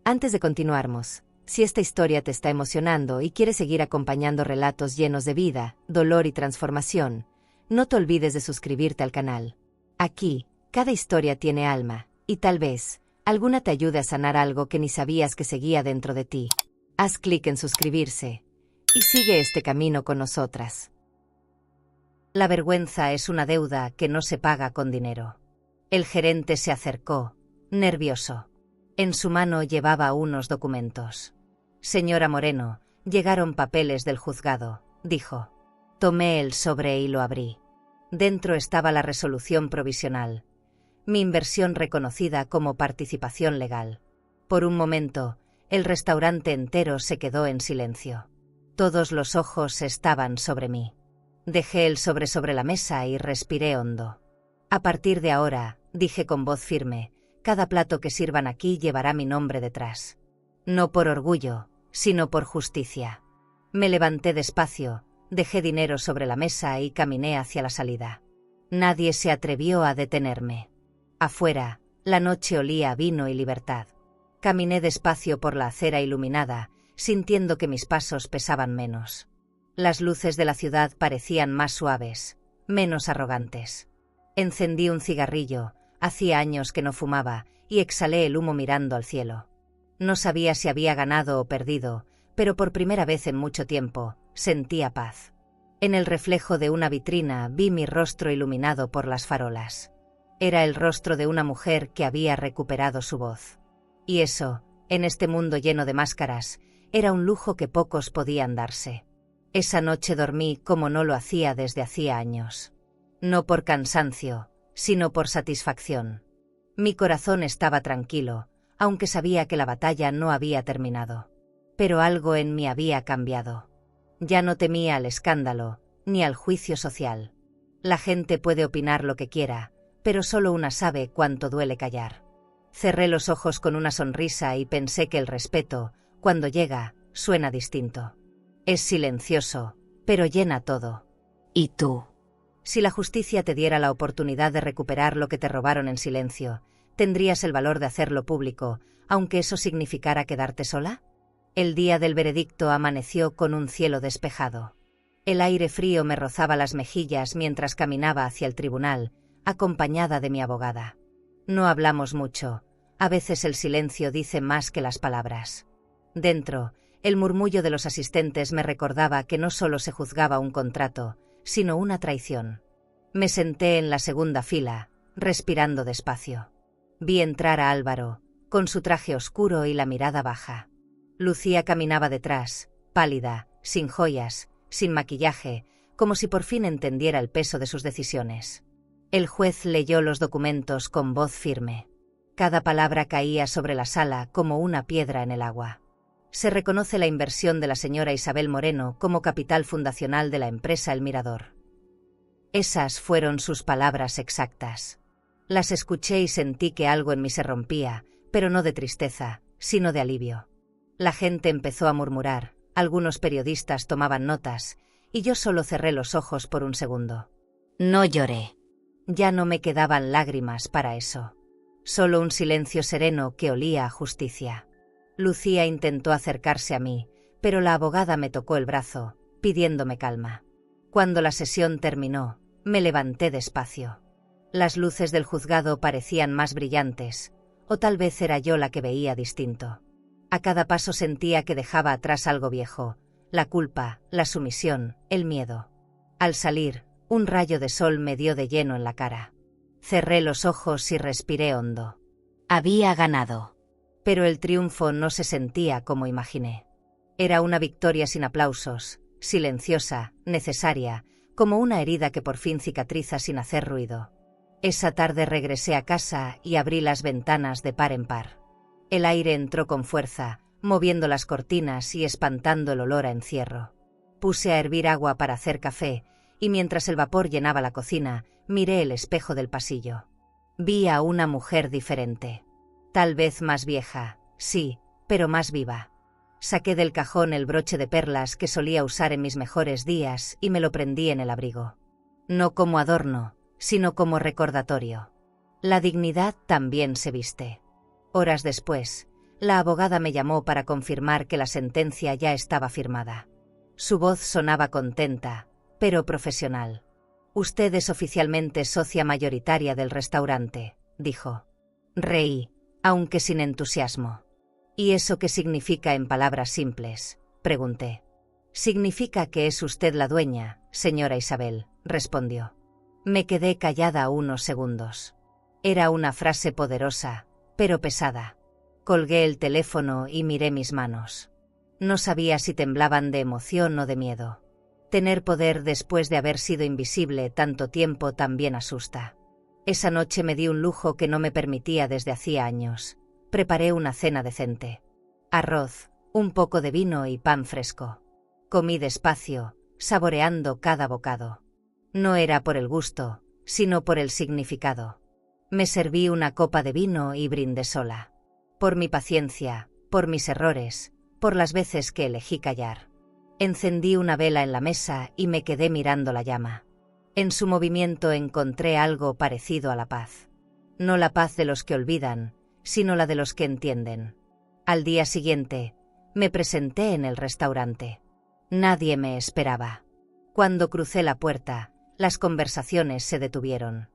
Antes de continuarmos, si esta historia te está emocionando y quieres seguir acompañando relatos llenos de vida, dolor y transformación, no te olvides de suscribirte al canal. Aquí, cada historia tiene alma, y tal vez, alguna te ayude a sanar algo que ni sabías que seguía dentro de ti. Haz clic en suscribirse, y sigue este camino con nosotras. La vergüenza es una deuda que no se paga con dinero. El gerente se acercó, nervioso. En su mano llevaba unos documentos. Señora Moreno, llegaron papeles del juzgado, dijo. Tomé el sobre y lo abrí. Dentro estaba la resolución provisional. Mi inversión reconocida como participación legal. Por un momento, el restaurante entero se quedó en silencio. Todos los ojos estaban sobre mí. Dejé el sobre la mesa y respiré hondo. A partir de ahora, dije con voz firme, cada plato que sirvan aquí llevará mi nombre detrás. No por orgullo, sino por justicia. Me levanté despacio, dejé dinero sobre la mesa y caminé hacia la salida. Nadie se atrevió a detenerme. Afuera, la noche olía a vino y libertad. Caminé despacio por la acera iluminada, sintiendo que mis pasos pesaban menos. Las luces de la ciudad parecían más suaves, menos arrogantes. Encendí un cigarrillo, hacía años que no fumaba, y exhalé el humo mirando al cielo. No sabía si había ganado o perdido, pero por primera vez en mucho tiempo, sentía paz. En el reflejo de una vitrina vi mi rostro iluminado por las farolas. Era el rostro de una mujer que había recuperado su voz. Y eso, en este mundo lleno de máscaras, era un lujo que pocos podían darse. Esa noche dormí como no lo hacía desde hacía años. No por cansancio, sino por satisfacción. Mi corazón estaba tranquilo, aunque sabía que la batalla no había terminado. Pero algo en mí había cambiado. Ya no temía al escándalo, ni al juicio social. La gente puede opinar lo que quiera, pero solo una sabe cuánto duele callar. Cerré los ojos con una sonrisa y pensé que el respeto, cuando llega, suena distinto. Es silencioso, pero llena todo. ¿Y tú? Si la justicia te diera la oportunidad de recuperar lo que te robaron en silencio, ¿tendrías el valor de hacerlo público, aunque eso significara quedarte sola? El día del veredicto amaneció con un cielo despejado. El aire frío me rozaba las mejillas mientras caminaba hacia el tribunal, acompañada de mi abogada. No hablamos mucho. A veces el silencio dice más que las palabras. Dentro, el murmullo de los asistentes me recordaba que no solo se juzgaba un contrato, sino una traición. Me senté en la segunda fila, respirando despacio. Vi entrar a Álvaro, con su traje oscuro y la mirada baja. Lucía caminaba detrás, pálida, sin joyas, sin maquillaje, como si por fin entendiera el peso de sus decisiones. El juez leyó los documentos con voz firme. Cada palabra caía sobre la sala como una piedra en el agua. Se reconoce la inversión de la señora Isabel Moreno como capital fundacional de la empresa El Mirador. Esas fueron sus palabras exactas. Las escuché y sentí que algo en mí se rompía, pero no de tristeza, sino de alivio. La gente empezó a murmurar, algunos periodistas tomaban notas, y yo solo cerré los ojos por un segundo. No lloré. Ya no me quedaban lágrimas para eso. Solo un silencio sereno que olía a justicia. Lucía intentó acercarse a mí, pero la abogada me tocó el brazo, pidiéndome calma. Cuando la sesión terminó, me levanté despacio. Las luces del juzgado parecían más brillantes, o tal vez era yo la que veía distinto. A cada paso sentía que dejaba atrás algo viejo, la culpa, la sumisión, el miedo. Al salir, un rayo de sol me dio de lleno en la cara. Cerré los ojos y respiré hondo. Había ganado. Pero el triunfo no se sentía como imaginé. Era una victoria sin aplausos, silenciosa, necesaria, como una herida que por fin cicatriza sin hacer ruido. Esa tarde regresé a casa y abrí las ventanas de par en par. El aire entró con fuerza, moviendo las cortinas y espantando el olor a encierro. Puse a hervir agua para hacer café, y mientras el vapor llenaba la cocina, miré el espejo del pasillo. Vi a una mujer diferente. Tal vez más vieja, sí, pero más viva. Saqué del cajón el broche de perlas que solía usar en mis mejores días y me lo prendí en el abrigo. No como adorno, sino como recordatorio. La dignidad también se viste. Horas después, la abogada me llamó para confirmar que la sentencia ya estaba firmada. Su voz sonaba contenta, pero profesional. Usted es oficialmente socia mayoritaria del restaurante, dijo. Reí, aunque sin entusiasmo. ¿Y eso qué significa en palabras simples?, pregunté. Significa que es usted la dueña, señora Isabel, respondió. Me quedé callada unos segundos. Era una frase poderosa, pero pesada. Colgué el teléfono y miré mis manos. No sabía si temblaban de emoción o de miedo. Tener poder después de haber sido invisible tanto tiempo también asusta. Esa noche me di un lujo que no me permitía desde hacía años. Preparé una cena decente. Arroz, un poco de vino y pan fresco. Comí despacio, saboreando cada bocado. No era por el gusto, sino por el significado. Me serví una copa de vino y brindé sola. Por mi paciencia, por mis errores, por las veces que elegí callar. Encendí una vela en la mesa y me quedé mirando la llama. En su movimiento encontré algo parecido a la paz. No la paz de los que olvidan, sino la de los que entienden. Al día siguiente, me presenté en el restaurante. Nadie me esperaba. Cuando crucé la puerta, las conversaciones se detuvieron.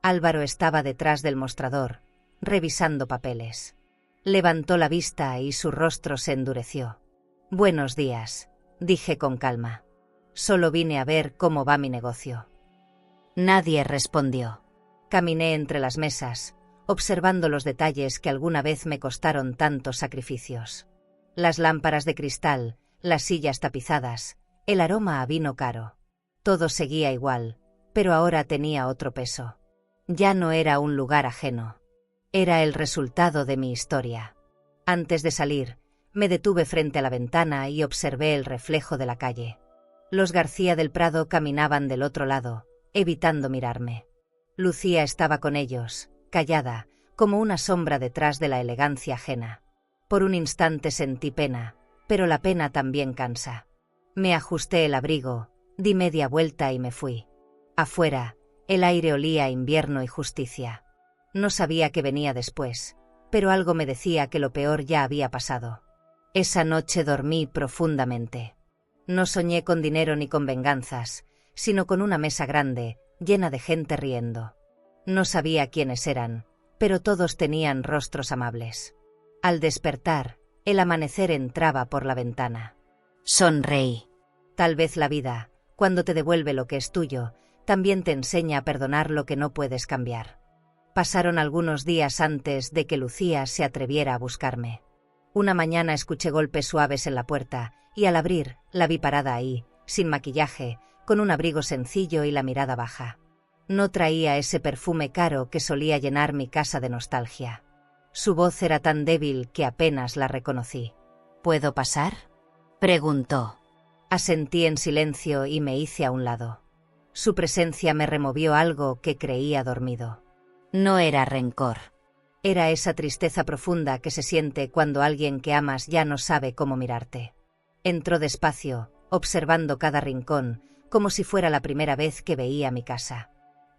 Álvaro estaba detrás del mostrador, revisando papeles. Levantó la vista y su rostro se endureció. Buenos días, dije con calma. Solo vine a ver cómo va mi negocio. Nadie respondió. Caminé entre las mesas, observando los detalles que alguna vez me costaron tantos sacrificios. Las lámparas de cristal, las sillas tapizadas, el aroma a vino caro. Todo seguía igual, pero ahora tenía otro peso. Ya no era un lugar ajeno. Era el resultado de mi historia. Antes de salir, me detuve frente a la ventana y observé el reflejo de la calle. Los García del Prado caminaban del otro lado, evitando mirarme. Lucía estaba con ellos, callada, como una sombra detrás de la elegancia ajena. Por un instante sentí pena, pero la pena también cansa. Me ajusté el abrigo, Di media vuelta y me fui. Afuera, el aire olía a invierno y justicia. No sabía qué venía después, pero algo me decía que lo peor ya había pasado. Esa noche dormí profundamente. No soñé con dinero ni con venganzas, sino con una mesa grande, llena de gente riendo. No sabía quiénes eran, pero todos tenían rostros amables. Al despertar, el amanecer entraba por la ventana. Sonreí. Tal vez la vida, cuando te devuelve lo que es tuyo, también te enseña a perdonar lo que no puedes cambiar. Pasaron algunos días antes de que Lucía se atreviera a buscarme. Una mañana escuché golpes suaves en la puerta, y al abrir, la vi parada ahí, sin maquillaje, con un abrigo sencillo y la mirada baja. No traía ese perfume caro que solía llenar mi casa de nostalgia. Su voz era tan débil que apenas la reconocí. ¿Puedo pasar?, preguntó. Asentí en silencio y me hice a un lado. Su presencia me removió algo que creía dormido. No era rencor. Era esa tristeza profunda que se siente cuando alguien que amas ya no sabe cómo mirarte. Entró despacio, observando cada rincón, como si fuera la primera vez que veía mi casa.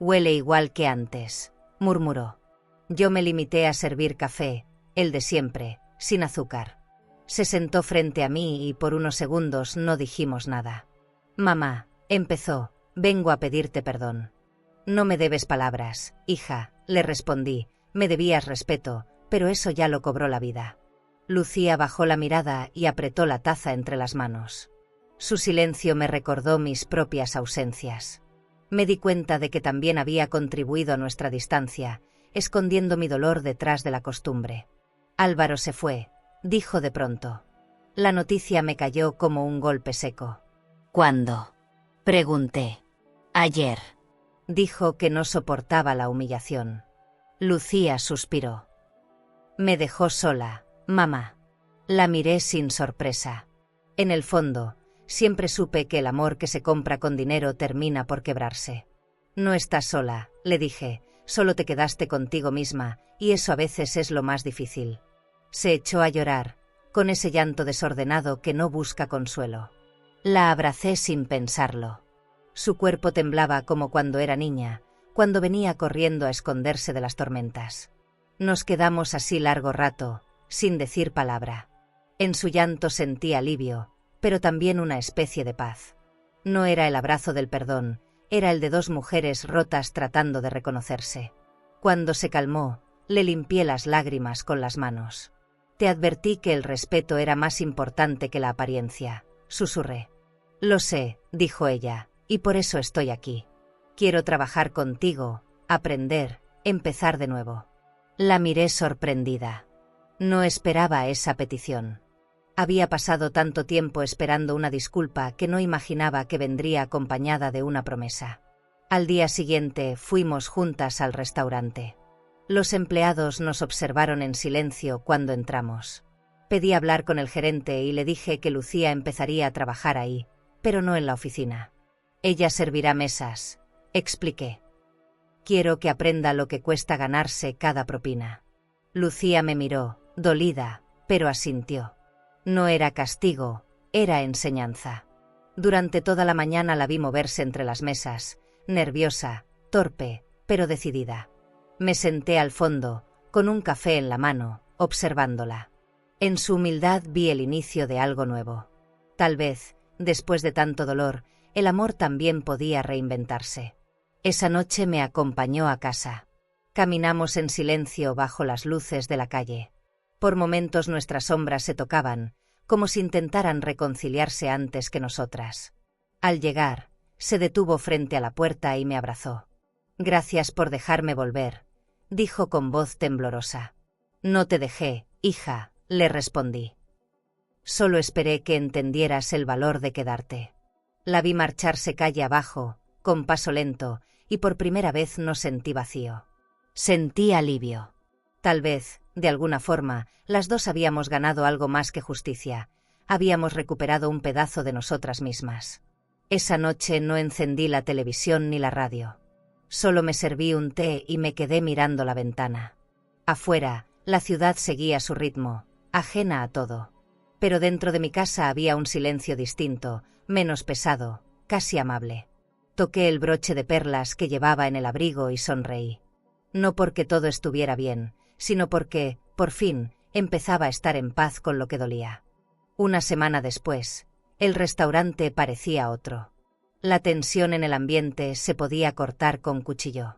«Huele igual que antes», murmuró. Yo me limité a servir café, el de siempre, sin azúcar. Se sentó frente a mí y por unos segundos no dijimos nada. «Mamá», empezó, «vengo a pedirte perdón». «No me debes palabras, hija», le respondí, «me debías respeto, pero eso ya lo cobró la vida». Lucía bajó la mirada y apretó la taza entre las manos. Su silencio me recordó mis propias ausencias. Me di cuenta de que también había contribuido a nuestra distancia, escondiendo mi dolor detrás de la costumbre. «Álvaro se fue», dijo de pronto. La noticia me cayó como un golpe seco. ¿Cuándo?, pregunté. «Ayer». Dijo que no soportaba la humillación. Lucía suspiró. «Me dejó sola, mamá». La miré sin sorpresa. En el fondo, siempre supe que el amor que se compra con dinero termina por quebrarse. «No estás sola», le dije, «solo te quedaste contigo misma, y eso a veces es lo más difícil». Se echó a llorar, con ese llanto desordenado que no busca consuelo. La abracé sin pensarlo. Su cuerpo temblaba como cuando era niña, cuando venía corriendo a esconderse de las tormentas. Nos quedamos así largo rato, sin decir palabra. En su llanto sentí alivio, pero también una especie de paz. No era el abrazo del perdón, era el de dos mujeres rotas tratando de reconocerse. Cuando se calmó, le limpié las lágrimas con las manos. «Te advertí que el respeto era más importante que la apariencia», susurré. «Lo sé», dijo ella, «y por eso estoy aquí. Quiero trabajar contigo, aprender, empezar de nuevo». La miré sorprendida. No esperaba esa petición. Había pasado tanto tiempo esperando una disculpa que no imaginaba que vendría acompañada de una promesa. Al día siguiente fuimos juntas al restaurante. Los empleados nos observaron en silencio cuando entramos. Pedí hablar con el gerente y le dije que Lucía empezaría a trabajar ahí, pero no en la oficina. «Ella servirá mesas», expliqué. «Quiero que aprenda lo que cuesta ganarse cada propina». Lucía me miró, dolida, pero asintió. No era castigo, era enseñanza. Durante toda la mañana la vi moverse entre las mesas, nerviosa, torpe, pero decidida. Me senté al fondo, con un café en la mano, observándola. En su humildad vi el inicio de algo nuevo. Tal vez, después de tanto dolor, el amor también podía reinventarse. Esa noche me acompañó a casa. Caminamos en silencio bajo las luces de la calle. Por momentos nuestras sombras se tocaban, como si intentaran reconciliarse antes que nosotras. Al llegar, se detuvo frente a la puerta y me abrazó. «Gracias por dejarme volver», dijo con voz temblorosa. «No te dejé, hija», le respondí. «Solo esperé que entendieras el valor de quedarte». La vi marcharse calle abajo, con paso lento, y por primera vez no sentí vacío. Sentí alivio. Tal vez, de alguna forma, las dos habíamos ganado algo más que justicia. Habíamos recuperado un pedazo de nosotras mismas. Esa noche no encendí la televisión ni la radio. Solo me serví un té y me quedé mirando la ventana. Afuera, la ciudad seguía su ritmo, ajena a todo. Pero dentro de mi casa había un silencio distinto, menos pesado, casi amable. Toqué el broche de perlas que llevaba en el abrigo y sonreí. No porque todo estuviera bien, sino porque, por fin, empezaba a estar en paz con lo que dolía. Una semana después, el restaurante parecía otro. La tensión en el ambiente se podía cortar con cuchillo.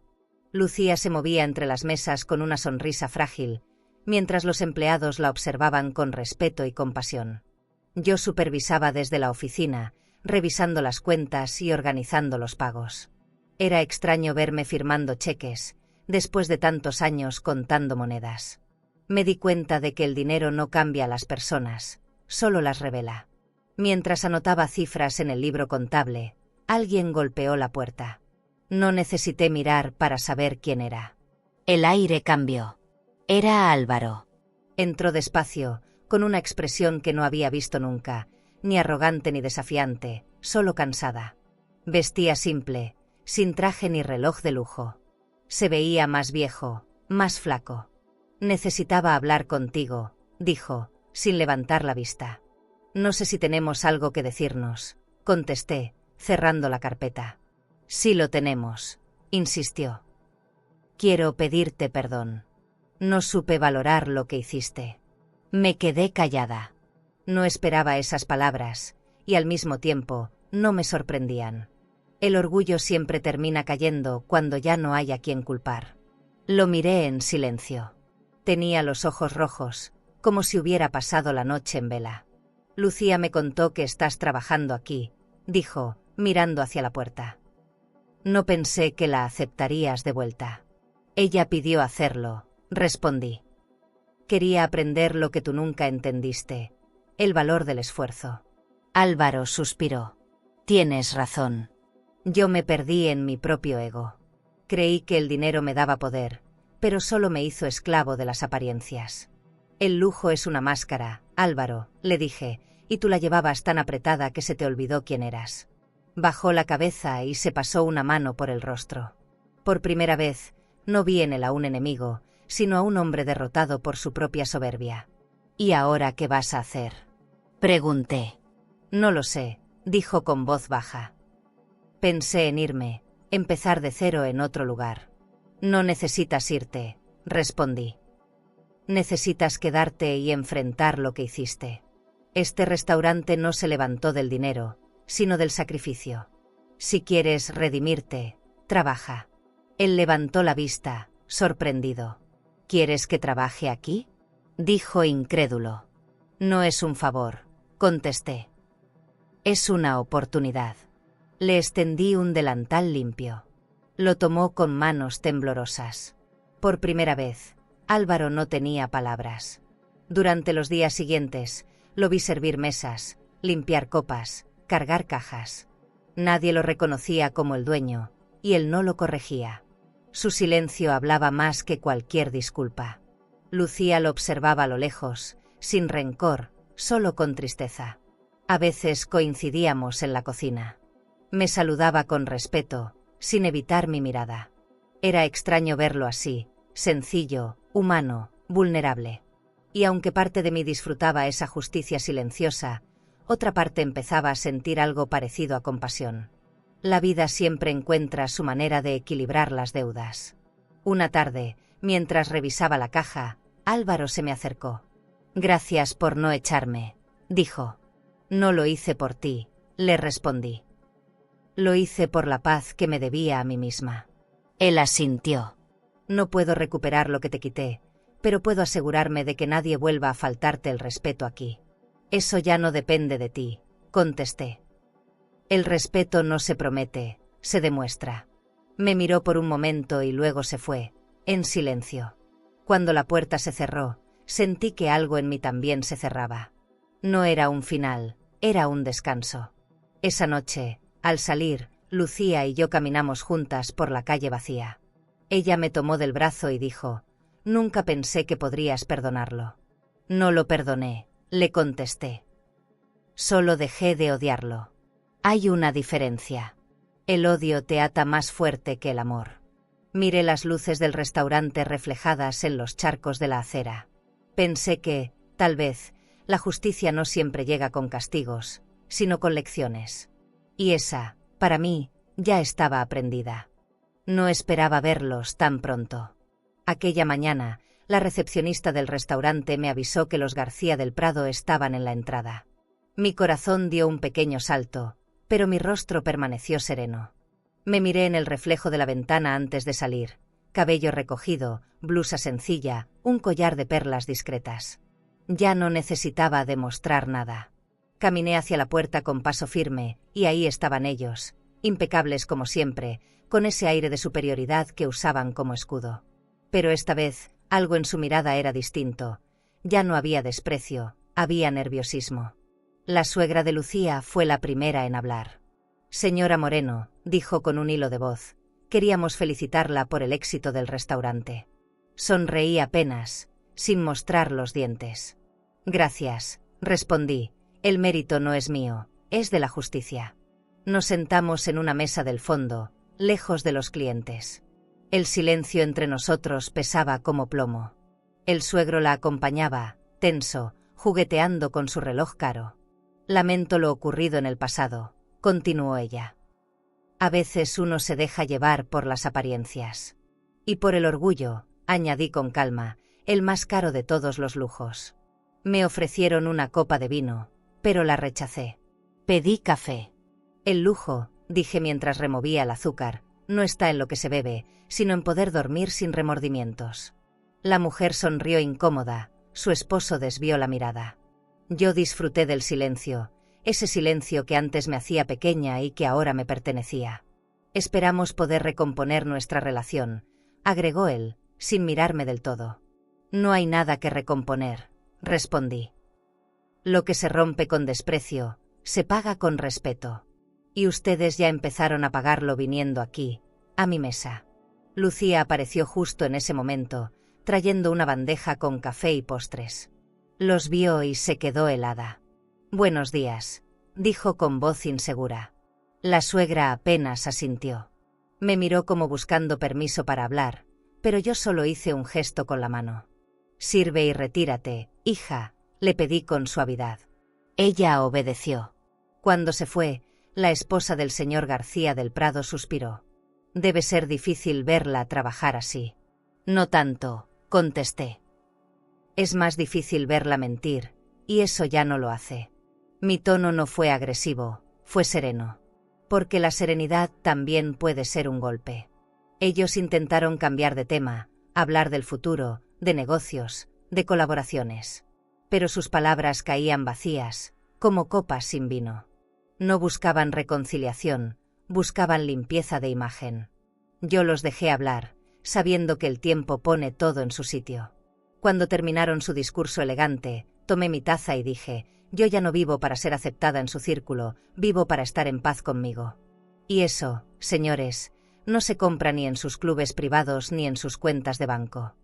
Lucía se movía entre las mesas con una sonrisa frágil, mientras los empleados la observaban con respeto y compasión. Yo supervisaba desde la oficina, revisando las cuentas y organizando los pagos. Era extraño verme firmando cheques, después de tantos años contando monedas. Me di cuenta de que el dinero no cambia a las personas, solo las revela. Mientras anotaba cifras en el libro contable, alguien golpeó la puerta. No necesité mirar para saber quién era. El aire cambió. Era Álvaro. Entró despacio, con una expresión que no había visto nunca, ni arrogante ni desafiante, solo cansada. Vestía simple, sin traje ni reloj de lujo. Se veía más viejo, más flaco. «Necesitaba hablar contigo», dijo, sin levantar la vista. «No sé si tenemos algo que decirnos», contesté, cerrando la carpeta. «Sí lo tenemos», insistió. «Quiero pedirte perdón. No supe valorar lo que hiciste». Me quedé callada. No esperaba esas palabras, y al mismo tiempo, no me sorprendían. El orgullo siempre termina cayendo cuando ya no hay a quien culpar. Lo miré en silencio. Tenía los ojos rojos, como si hubiera pasado la noche en vela. «Lucía me contó que estás trabajando aquí», dijo, mirando hacia la puerta. «No pensé que la aceptarías de vuelta». «Ella pidió hacerlo», respondí. «Quería aprender lo que tú nunca entendiste, el valor del esfuerzo». Álvaro suspiró. Tienes razón. Yo me perdí en mi propio ego. Creí que el dinero me daba poder, pero solo me hizo esclavo de las apariencias. «El lujo es una máscara, Álvaro», le dije, «y tú la llevabas tan apretada que se te olvidó quién eras». Bajó la cabeza y se pasó una mano por el rostro. Por primera vez, no vi en él a un enemigo, sino a un hombre derrotado por su propia soberbia. «¿Y ahora qué vas a hacer?», pregunté. «No lo sé», dijo con voz baja. «Pensé en irme, empezar de cero en otro lugar». «No necesitas irte», respondí. «Necesitas quedarte y enfrentar lo que hiciste. Este restaurante no se levantó del dinero, sino del sacrificio. Si quieres redimirte, trabaja». Él levantó la vista, sorprendido. «¿Quieres que trabaje aquí?», dijo incrédulo. «No es un favor», contesté. «Es una oportunidad». Le extendí un delantal limpio. Lo tomó con manos temblorosas. Por primera vez, Álvaro no tenía palabras. Durante los días siguientes, lo vi servir mesas, limpiar copas, cargar cajas. Nadie lo reconocía como el dueño, y él no lo corregía. Su silencio hablaba más que cualquier disculpa. Lucía lo observaba a lo lejos, sin rencor, solo con tristeza. A veces coincidíamos en la cocina. Me saludaba con respeto, sin evitar mi mirada. Era extraño verlo así, sencillo, humano, vulnerable. Y aunque parte de mí disfrutaba esa justicia silenciosa, otra parte empezaba a sentir algo parecido a compasión. La vida siempre encuentra su manera de equilibrar las deudas. Una tarde, mientras revisaba la caja, Álvaro se me acercó. «Gracias por no echarme», dijo. «No lo hice por ti», le respondí. «Lo hice por la paz que me debía a mí misma». Él asintió. «No puedo recuperar lo que te quité, pero puedo asegurarme de que nadie vuelva a faltarte el respeto aquí». «Eso ya no depende de ti», contesté. «El respeto no se promete, se demuestra». Me miró por un momento y luego se fue, en silencio. Cuando la puerta se cerró, sentí que algo en mí también se cerraba. No era un final, era un descanso. Esa noche, al salir, Lucía y yo caminamos juntas por la calle vacía. Ella me tomó del brazo y dijo: «Nunca pensé que podrías perdonarlo». «No lo perdoné», le contesté. «Solo dejé de odiarlo». «Hay una diferencia. El odio te ata más fuerte que el amor». Miré las luces del restaurante reflejadas en los charcos de la acera. Pensé que, tal vez, la justicia no siempre llega con castigos, sino con lecciones. Y esa, Para mí, ya estaba aprendida. No esperaba verlos tan pronto. Aquella mañana, la recepcionista del restaurante me avisó que los García del Prado estaban en la entrada. Mi corazón dio un pequeño salto, pero mi rostro permaneció sereno. Me miré en el reflejo de la ventana antes de salir. Cabello recogido, blusa sencilla, un collar de perlas discretas. Ya no necesitaba demostrar nada. Caminé hacia la puerta con paso firme, y ahí estaban ellos, impecables como siempre, con ese aire de superioridad que usaban como escudo. Pero esta vez, algo en su mirada era distinto. Ya no había desprecio, había nerviosismo. La suegra de Lucía fue la primera en hablar. «Señora Moreno», dijo con un hilo de voz, «queríamos felicitarla por el éxito del restaurante». Sonreí apenas, sin mostrar los dientes. «Gracias», respondí, «el mérito no es mío, es de la justicia». Nos sentamos en una mesa del fondo, lejos de los clientes. El silencio entre nosotros pesaba como plomo. El suegro la acompañaba, tenso, jugueteando con su reloj caro. «Lamento lo ocurrido en el pasado», continuó ella. «A veces uno se deja llevar por las apariencias. Y por el orgullo», añadí con calma, «el más caro de todos los lujos». Me ofrecieron una copa de vino, pero la rechacé. Pedí café. «El lujo», dije mientras removía el azúcar, «no está en lo que se bebe, sino en poder dormir sin remordimientos». La mujer sonrió incómoda, su esposo desvió la mirada. Yo disfruté del silencio, ese silencio que antes me hacía pequeña y que ahora me pertenecía. «Esperamos poder recomponer nuestra relación», agregó él, sin mirarme del todo. «No hay nada que recomponer», respondí. «Lo que se rompe con desprecio, se paga con respeto. Y ustedes ya empezaron a pagarlo viniendo aquí, a mi mesa». Lucía apareció justo en ese momento, trayendo una bandeja con café y postres. Los vio y se quedó helada. «Buenos días», dijo con voz insegura. La suegra apenas asintió. Me miró como buscando permiso para hablar, pero yo solo hice un gesto con la mano. «Sirve y retírate, hija», le pedí con suavidad. Ella obedeció. Cuando se fue, la esposa del señor García del Prado suspiró. «Debe ser difícil verla trabajar así». «No tanto», contesté. «Es más difícil verla mentir, y eso ya no lo hace». Mi tono no fue agresivo, fue sereno. Porque la serenidad también puede ser un golpe. Ellos intentaron cambiar de tema, hablar del futuro, de negocios, de colaboraciones. Pero sus palabras caían vacías, como copas sin vino. No buscaban reconciliación, buscaban limpieza de imagen. Yo los dejé hablar, sabiendo que el tiempo pone todo en su sitio. Cuando terminaron su discurso elegante, tomé mi taza y dije: «Yo ya no vivo para ser aceptada en su círculo, vivo para estar en paz conmigo». Y eso, señores, no se compra ni en sus clubes privados ni en sus cuentas de banco.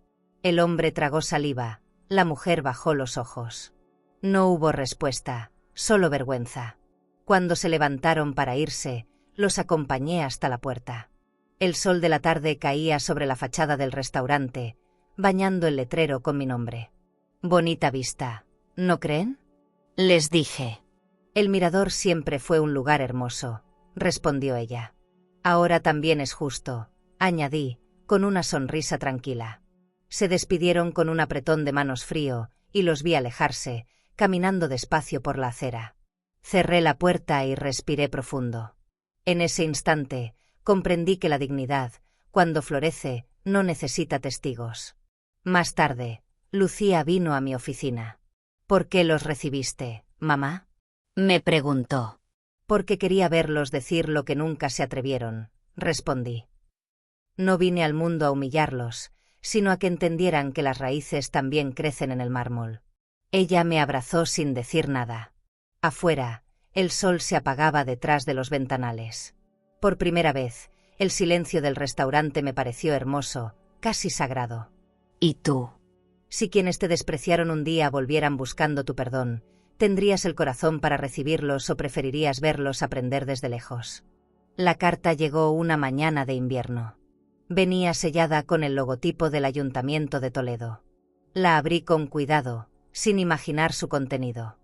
El hombre tragó saliva, la mujer bajó los ojos. No hubo respuesta, solo vergüenza. Cuando se levantaron para irse, los acompañé hasta la puerta. El sol de la tarde caía sobre la fachada del restaurante, bañando el letrero con mi nombre. «Bonita vista, ¿no creen?», les dije. «El mirador siempre fue un lugar hermoso», respondió ella. «Ahora también es justo», añadí, con una sonrisa tranquila. Se despidieron con un apretón de manos frío, y los vi alejarse, caminando despacio por la acera. Cerré la puerta y respiré profundo. En ese instante, comprendí que la dignidad, cuando florece, no necesita testigos. Más tarde, Lucía vino a mi oficina. «¿Por qué los recibiste, mamá?», me preguntó. «Porque quería verlos decir lo que nunca se atrevieron», respondí. «No vine al mundo a humillarlos, sino a que entendieran que las raíces también crecen en el mármol». Ella me abrazó sin decir nada. Afuera, el sol se apagaba detrás de los ventanales. Por primera vez, el silencio del restaurante me pareció hermoso, casi sagrado. «¿Y tú?». «Si quienes te despreciaron un día volvieran buscando tu perdón, ¿tendrías el corazón para recibirlos o preferirías verlos aprender desde lejos?». La carta llegó una mañana de invierno. Venía sellada con el logotipo del Ayuntamiento de Toledo. La abrí con cuidado, sin imaginar su contenido.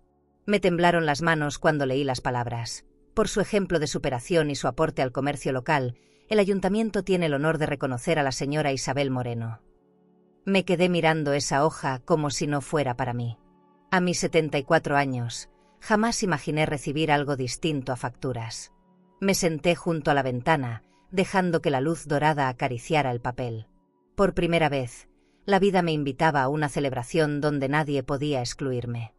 Me temblaron las manos cuando leí las palabras. Por su ejemplo de superación y su aporte al comercio local, el ayuntamiento tiene el honor de reconocer a la señora Isabel Moreno. Me quedé mirando esa hoja como si no fuera para mí. A mis 74 años, jamás imaginé recibir algo distinto a facturas. Me senté junto a la ventana, dejando que la luz dorada acariciara el papel. Por primera vez, la vida me invitaba a una celebración donde nadie podía excluirme.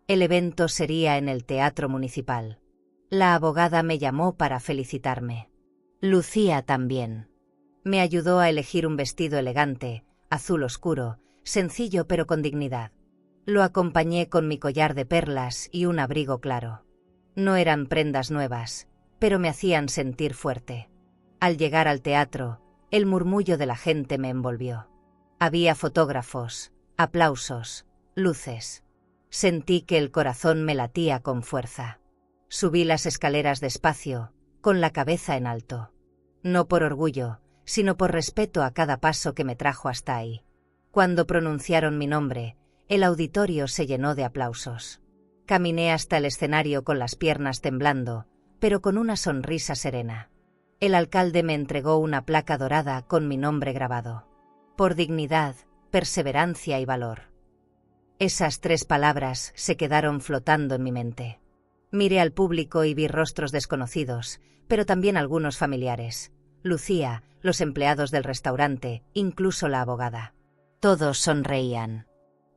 El evento sería en el Teatro Municipal. La abogada me llamó para felicitarme. Lucía también. Me ayudó a elegir un vestido elegante, azul oscuro, sencillo pero con dignidad. Lo acompañé con mi collar de perlas y un abrigo claro. No eran prendas nuevas, pero me hacían sentir fuerte. Al llegar al teatro, el murmullo de la gente me envolvió. Había fotógrafos, aplausos, luces. Sentí que el corazón me latía con fuerza. Subí las escaleras despacio, con la cabeza en alto. No por orgullo, sino por respeto a cada paso que me trajo hasta ahí. Cuando pronunciaron mi nombre, el auditorio se llenó de aplausos. Caminé hasta el escenario con las piernas temblando, pero con una sonrisa serena. El alcalde me entregó una placa dorada con mi nombre grabado. Por dignidad, perseverancia y valor. Esas 3 palabras se quedaron flotando en mi mente. Miré al público y vi rostros desconocidos, pero también algunos familiares. Lucía, los empleados del restaurante, incluso la abogada. Todos sonreían.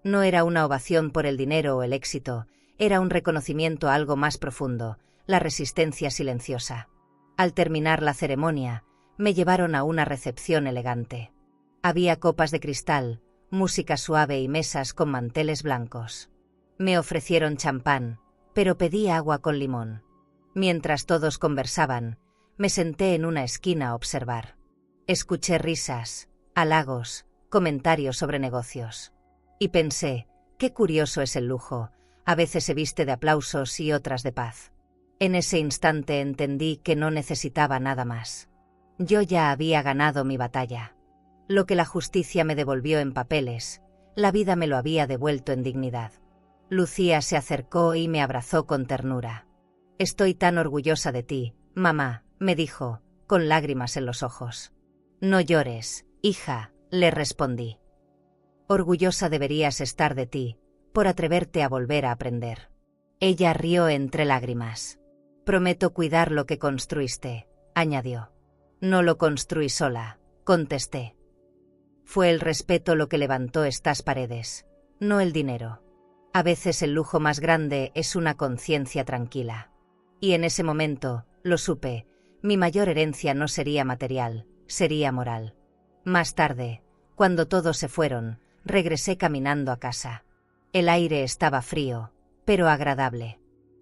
No era una ovación por el dinero o el éxito, era un reconocimiento a algo más profundo, la resistencia silenciosa. Al terminar la ceremonia, me llevaron a una recepción elegante. Había copas de cristal, música suave y mesas con manteles blancos. Me ofrecieron champán, pero pedí agua con limón. Mientras todos conversaban, me senté en una esquina a observar. Escuché risas, halagos, comentarios sobre negocios. Y pensé, qué curioso es el lujo, a veces se viste de aplausos y otras de paz. En ese instante entendí que no necesitaba nada más. Yo ya había ganado mi batalla. Lo que la justicia me devolvió en papeles, la vida me lo había devuelto en dignidad. Lucía se acercó y me abrazó con ternura. «Estoy tan orgullosa de ti, mamá», me dijo, con lágrimas en los ojos. «No llores, hija», le respondí. «Orgullosa deberías estar de ti, por atreverte a volver a aprender». Ella rió entre lágrimas. «Prometo cuidar lo que construiste», añadió. «No lo construí sola», contesté. «Fue el respeto lo que levantó estas paredes, no el dinero. A veces el lujo más grande es una conciencia tranquila». Y en ese momento, lo supe, mi mayor herencia no sería material, sería moral. Más tarde, cuando todos se fueron, regresé caminando a casa. El aire estaba frío, pero agradable.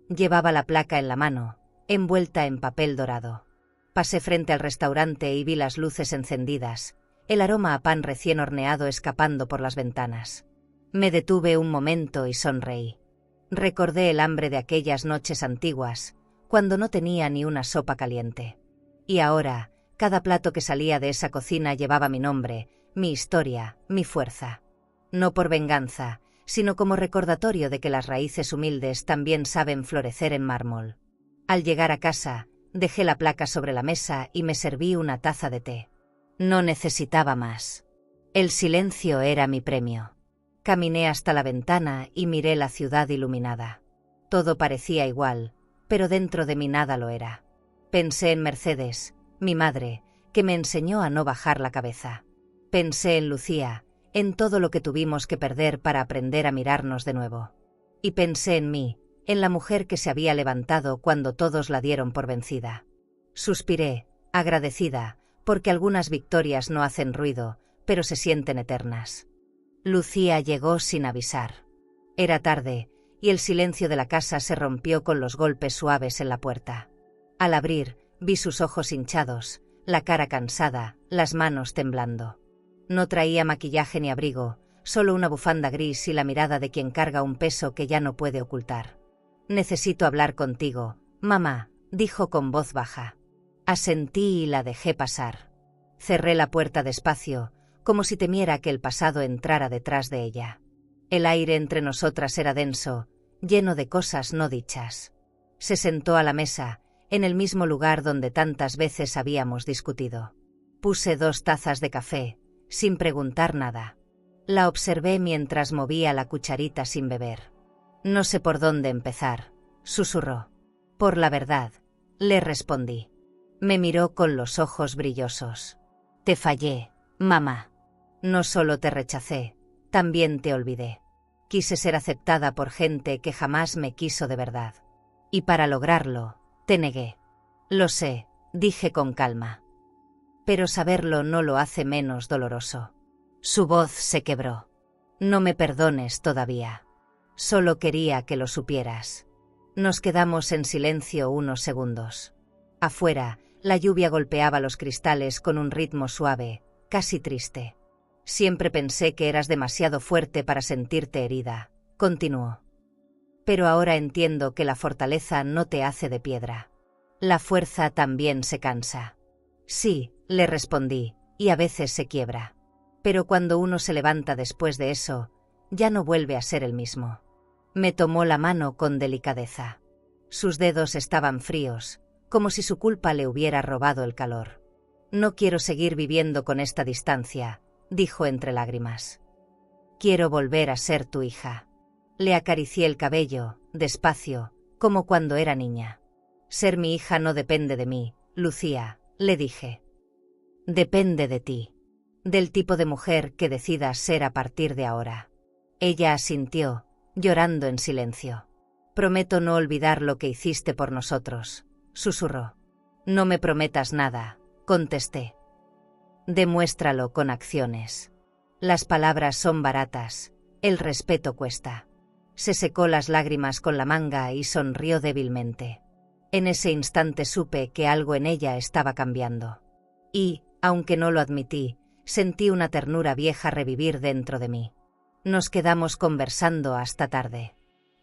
Llevaba la placa en la mano, envuelta en papel dorado. Pasé frente al restaurante y vi las luces encendidas, el aroma a pan recién horneado escapando por las ventanas. Me detuve un momento y sonreí. Recordé el hambre de aquellas noches antiguas, cuando no tenía ni una sopa caliente. Y ahora, cada plato que salía de esa cocina llevaba mi nombre, mi historia, mi fuerza. No por venganza, sino como recordatorio de que las raíces humildes también saben florecer en mármol. Al llegar a casa, dejé la placa sobre la mesa y me serví una taza de té. No necesitaba más. El silencio era mi premio. Caminé hasta la ventana y miré la ciudad iluminada. Todo parecía igual, pero dentro de mí nada lo era. Pensé en Mercedes, mi madre, que me enseñó a no bajar la cabeza. Pensé en Lucía, en todo lo que tuvimos que perder para aprender a mirarnos de nuevo. Y pensé en mí, en la mujer que se había levantado cuando todos la dieron por vencida. Suspiré, agradecida, porque algunas victorias no hacen ruido, pero se sienten eternas. Lucía llegó sin avisar. Era tarde, y el silencio de la casa se rompió con los golpes suaves en la puerta. Al abrir, vi sus ojos hinchados, la cara cansada, las manos temblando. No traía maquillaje ni abrigo, solo una bufanda gris y la mirada de quien carga un peso que ya no puede ocultar. «Necesito hablar contigo, mamá», dijo con voz baja. Asentí y la dejé pasar. Cerré la puerta despacio, como si temiera que el pasado entrara detrás de ella. El aire entre nosotras era denso, lleno de cosas no dichas. Se sentó a la mesa, en el mismo lugar donde tantas veces habíamos discutido. Puse 2 tazas de café, sin preguntar nada. La observé mientras movía la cucharita sin beber. No sé por dónde empezar, susurró. Por la verdad, le respondí. Me miró con los ojos brillosos. Te fallé, mamá. No solo te rechacé, también te olvidé. Quise ser aceptada por gente que jamás me quiso de verdad. Y para lograrlo, te negué. Lo sé, dije con calma. Pero saberlo no lo hace menos doloroso. Su voz se quebró. No me perdones todavía. Solo quería que lo supieras. Nos quedamos en silencio unos segundos. Afuera, la lluvia golpeaba los cristales con un ritmo suave, casi triste. Siempre pensé que eras demasiado fuerte para sentirte herida, continuó. Pero ahora entiendo que la fortaleza no te hace de piedra. La fuerza también se cansa. Sí, le respondí, y a veces se quiebra. Pero cuando uno se levanta después de eso, ya no vuelve a ser el mismo. Me tomó la mano con delicadeza. Sus dedos estaban fríos, como si su culpa le hubiera robado el calor. No quiero seguir viviendo con esta distancia, dijo entre lágrimas. Quiero volver a ser tu hija. Le acaricié el cabello, despacio, como cuando era niña. Ser mi hija no depende de mí, Lucía, le dije. Depende de ti. Del tipo de mujer que decidas ser a partir de ahora. Ella asintió, llorando en silencio. Prometo no olvidar lo que hiciste por nosotros, susurró. No me prometas nada, contesté. Demuéstralo con acciones. Las palabras son baratas, el respeto cuesta. Se secó las lágrimas con la manga y sonrió débilmente. En ese instante supe que algo en ella estaba cambiando. Y, aunque no lo admití, sentí una ternura vieja revivir dentro de mí. Nos quedamos conversando hasta tarde.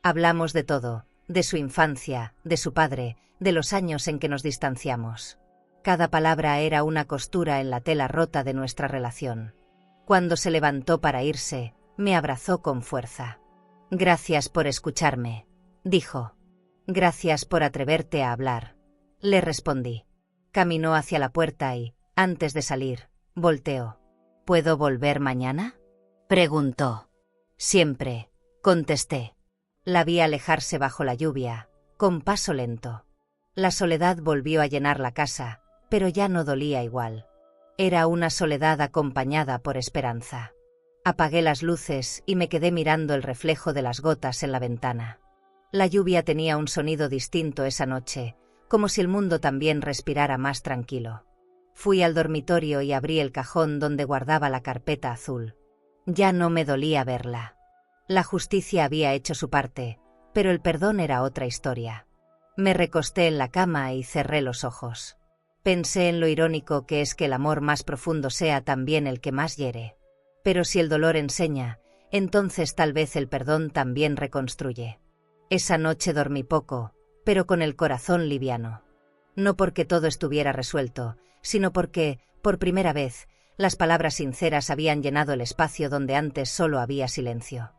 Hablamos de todo, de su infancia, de su padre, de los años en que nos distanciamos. Cada palabra era una costura en la tela rota de nuestra relación. Cuando se levantó para irse, me abrazó con fuerza. Gracias por escucharme, dijo. Gracias por atreverte a hablar, le respondí. Caminó hacia la puerta y, antes de salir, volteó. ¿Puedo volver mañana?, preguntó. Siempre, contesté. La vi alejarse bajo la lluvia, con paso lento. La soledad volvió a llenar la casa, pero ya no dolía igual. Era una soledad acompañada por esperanza. Apagué las luces y me quedé mirando el reflejo de las gotas en la ventana. La lluvia tenía un sonido distinto esa noche, como si el mundo también respirara más tranquilo. Fui al dormitorio y abrí el cajón donde guardaba la carpeta azul. Ya no me dolía verla. La justicia había hecho su parte, pero el perdón era otra historia. Me recosté en la cama y cerré los ojos. Pensé en lo irónico que es que el amor más profundo sea también el que más hiere. Pero si el dolor enseña, entonces tal vez el perdón también reconstruye. Esa noche dormí poco, pero con el corazón liviano. No porque todo estuviera resuelto, sino porque, por primera vez, las palabras sinceras habían llenado el espacio donde antes solo había silencio.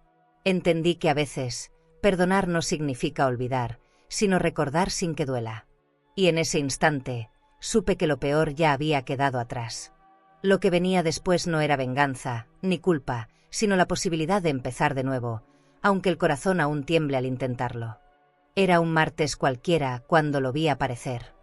Entendí que a veces, perdonar no significa olvidar, sino recordar sin que duela. Y en ese instante, supe que lo peor ya había quedado atrás. Lo que venía después no era venganza, ni culpa, sino la posibilidad de empezar de nuevo, aunque el corazón aún tiemble al intentarlo. Era un martes cualquiera cuando lo vi aparecer.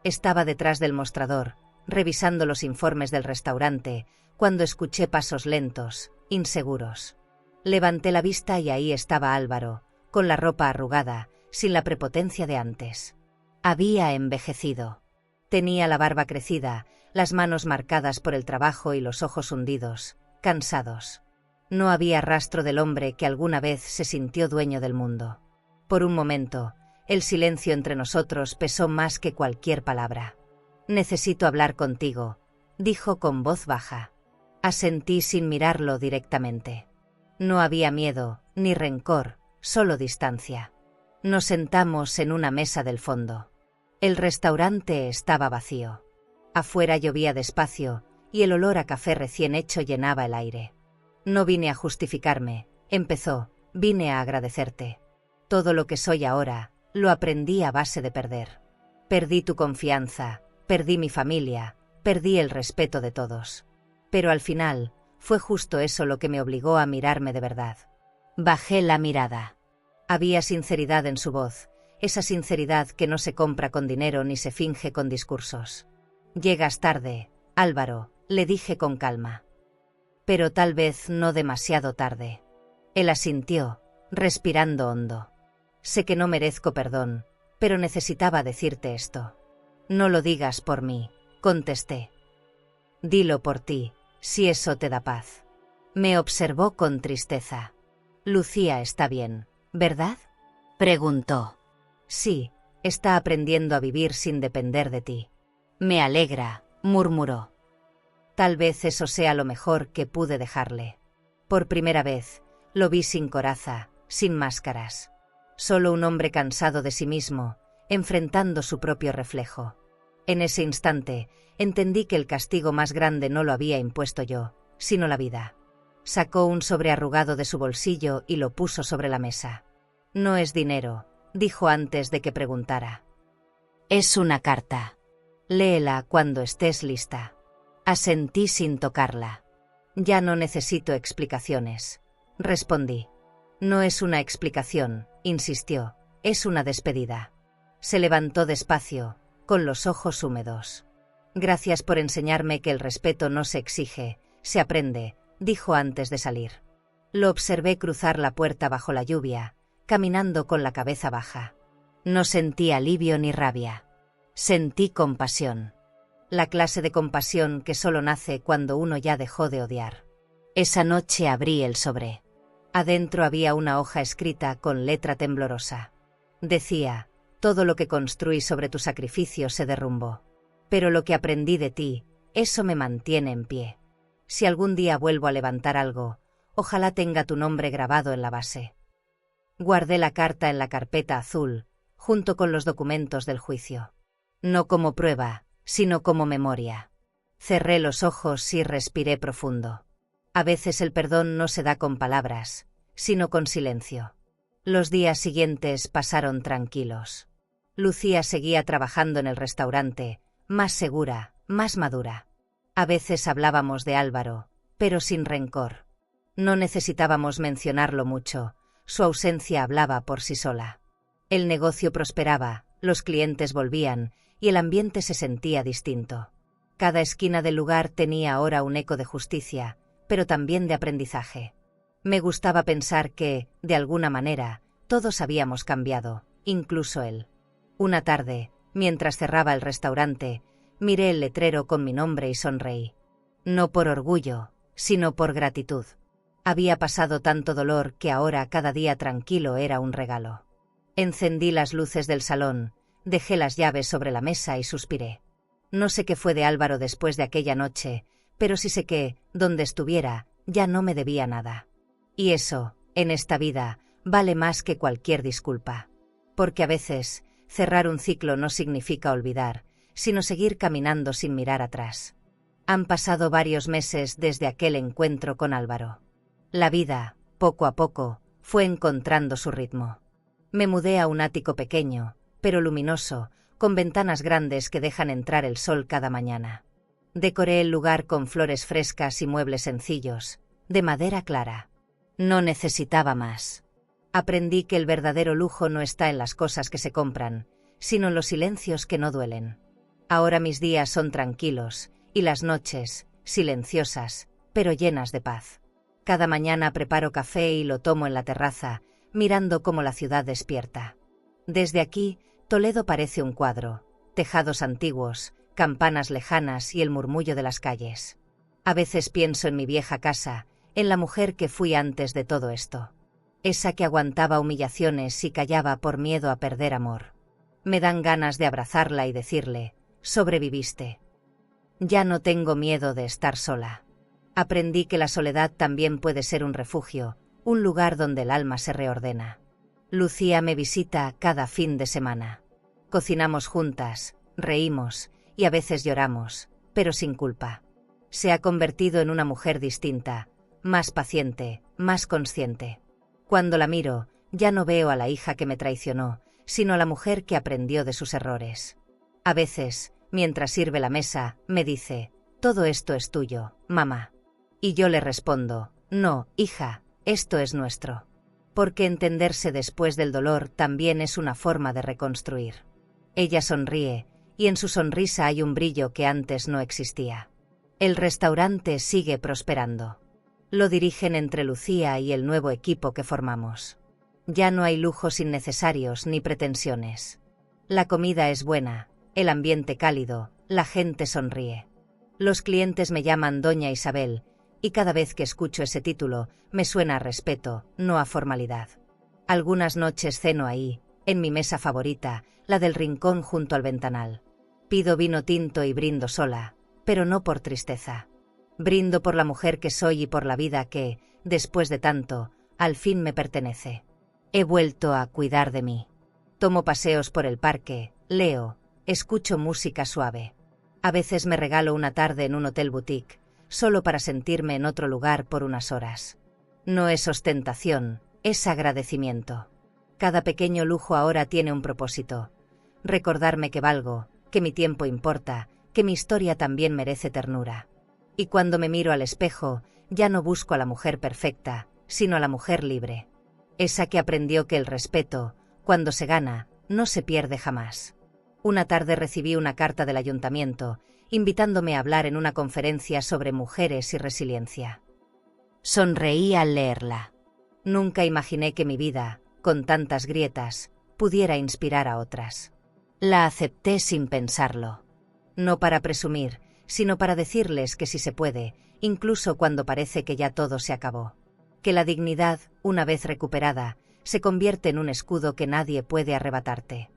Estaba detrás del mostrador, revisando los informes del restaurante, cuando escuché pasos lentos, inseguros. Levanté la vista y ahí estaba Álvaro, con la ropa arrugada, sin la prepotencia de antes. Había envejecido. Tenía la barba crecida, las manos marcadas por el trabajo y los ojos hundidos, cansados. No había rastro del hombre que alguna vez se sintió dueño del mundo. Por un momento, el silencio entre nosotros pesó más que cualquier palabra. «Necesito hablar contigo», dijo con voz baja. Asentí sin mirarlo directamente. No había miedo, ni rencor, solo distancia. Nos sentamos en una mesa del fondo. El restaurante estaba vacío. Afuera llovía despacio, y el olor a café recién hecho llenaba el aire. «No vine a justificarme», empezó, «vine a agradecerte. Todo lo que soy ahora, lo aprendí a base de perder. Perdí tu confianza, perdí mi familia, perdí el respeto de todos. Pero al final, fue justo eso lo que me obligó a mirarme de verdad. Bajé la mirada. Había sinceridad en su voz, esa sinceridad que no se compra con dinero ni se finge con discursos. Llegas tarde, Álvaro, le dije con calma. Pero tal vez no demasiado tarde. Él asintió, respirando hondo. Sé que no merezco perdón, pero necesitaba decirte esto. No lo digas por mí, contesté. Dilo por ti, si eso te da paz. Me observó con tristeza. Lucía está bien, ¿verdad? Preguntó. Sí, está aprendiendo a vivir sin depender de ti. Me alegra, murmuró. Tal vez eso sea lo mejor que pude dejarle. Por primera vez, lo vi sin coraza, sin máscaras. Solo un hombre cansado de sí mismo, enfrentando su propio reflejo. En ese instante, entendí que el castigo más grande no lo había impuesto yo, sino la vida. Sacó un sobre arrugado de su bolsillo y lo puso sobre la mesa. No es dinero, dijo antes de que preguntara. Es una carta. Léela cuando estés lista. Asentí sin tocarla. Ya no necesito explicaciones, respondí. No es una explicación, insistió, es una despedida. Se levantó despacio, con los ojos húmedos. Gracias por enseñarme que el respeto no se exige, se aprende, dijo antes de salir. Lo observé cruzar la puerta bajo la lluvia, caminando con la cabeza baja. No sentí alivio ni rabia. Sentí compasión. La clase de compasión que solo nace cuando uno ya dejó de odiar. Esa noche abrí el sobre. Adentro había una hoja escrita con letra temblorosa. Decía, todo lo que construí sobre tu sacrificio se derrumbó. Pero lo que aprendí de ti, eso me mantiene en pie. Si algún día vuelvo a levantar algo, ojalá tenga tu nombre grabado en la base. Guardé la carta en la carpeta azul, junto con los documentos del juicio. No como prueba, sino como memoria. Cerré los ojos y respiré profundo. A veces el perdón no se da con palabras, sino con silencio. Los días siguientes pasaron tranquilos. Lucía seguía trabajando en el restaurante, más segura, más madura. A veces hablábamos de Álvaro, pero sin rencor. No necesitábamos mencionarlo mucho, su ausencia hablaba por sí sola. El negocio prosperaba, los clientes volvían, y el ambiente se sentía distinto. Cada esquina del lugar tenía ahora un eco de justicia, pero también de aprendizaje. Me gustaba pensar que, de alguna manera, todos habíamos cambiado, incluso él. Una tarde, mientras cerraba el restaurante, miré el letrero con mi nombre y sonreí. No por orgullo, sino por gratitud. Había pasado tanto dolor que ahora cada día tranquilo era un regalo. Encendí las luces del salón, dejé las llaves sobre la mesa y suspiré. No sé qué fue de Álvaro después de aquella noche, pero sí sé que, donde estuviera, ya no me debía nada. Y eso, en esta vida, vale más que cualquier disculpa. Porque a veces, cerrar un ciclo no significa olvidar, sino seguir caminando sin mirar atrás. Han pasado varios meses desde aquel encuentro con Álvaro. La vida, poco a poco, fue encontrando su ritmo. Me mudé a un ático pequeño, pero luminoso, con ventanas grandes que dejan entrar el sol cada mañana. Decoré el lugar con flores frescas y muebles sencillos, de madera clara. No necesitaba más. Aprendí que el verdadero lujo no está en las cosas que se compran, sino en los silencios que no duelen. Ahora mis días son tranquilos, y las noches, silenciosas, pero llenas de paz. Cada mañana preparo café y lo tomo en la terraza, mirando cómo la ciudad despierta. Desde aquí, Toledo parece un cuadro, tejados antiguos, campanas lejanas y el murmullo de las calles. A veces pienso en mi vieja casa, en la mujer que fui antes de todo esto. Esa que aguantaba humillaciones y callaba por miedo a perder amor. Me dan ganas de abrazarla y decirle, sobreviviste. Ya no tengo miedo de estar sola. Aprendí que la soledad también puede ser un refugio, un lugar donde el alma se reordena. Lucía me visita cada fin de semana. Cocinamos juntas, reímos, y a veces lloramos, pero sin culpa. Se ha convertido en una mujer distinta, más paciente, más consciente. Cuando la miro, ya no veo a la hija que me traicionó, sino a la mujer que aprendió de sus errores. A veces, mientras sirve la mesa, me dice: «Todo esto es tuyo, mamá». Y yo le respondo: «No, hija, esto es nuestro». Porque entenderse después del dolor también es una forma de reconstruir. Ella sonríe, y en su sonrisa hay un brillo que antes no existía. El restaurante sigue prosperando. Lo dirigen entre Lucía y el nuevo equipo que formamos. Ya no hay lujos innecesarios ni pretensiones. La comida es buena, el ambiente cálido, la gente sonríe. Los clientes me llaman Doña Isabel, y cada vez que escucho ese título, me suena a respeto, no a formalidad. Algunas noches ceno ahí, en mi mesa favorita, la del rincón junto al ventanal. Pido vino tinto y brindo sola, pero no por tristeza. Brindo por la mujer que soy y por la vida que, después de tanto, al fin me pertenece. He vuelto a cuidar de mí. Tomo paseos por el parque, leo, escucho música suave. A veces me regalo una tarde en un hotel boutique, solo para sentirme en otro lugar por unas horas. No es ostentación, es agradecimiento. Cada pequeño lujo ahora tiene un propósito. Recordarme que valgo, que mi tiempo importa, que mi historia también merece ternura. Y cuando me miro al espejo, ya no busco a la mujer perfecta, sino a la mujer libre. Esa que aprendió que el respeto, cuando se gana, no se pierde jamás. Una tarde recibí una carta del ayuntamiento, invitándome a hablar en una conferencia sobre mujeres y resiliencia. Sonreí al leerla. Nunca imaginé que mi vida, con tantas grietas, pudiera inspirar a otras. La acepté sin pensarlo. No para presumir, sino para decirles que sí se puede, incluso cuando parece que ya todo se acabó. Que la dignidad, una vez recuperada, se convierte en un escudo que nadie puede arrebatarte.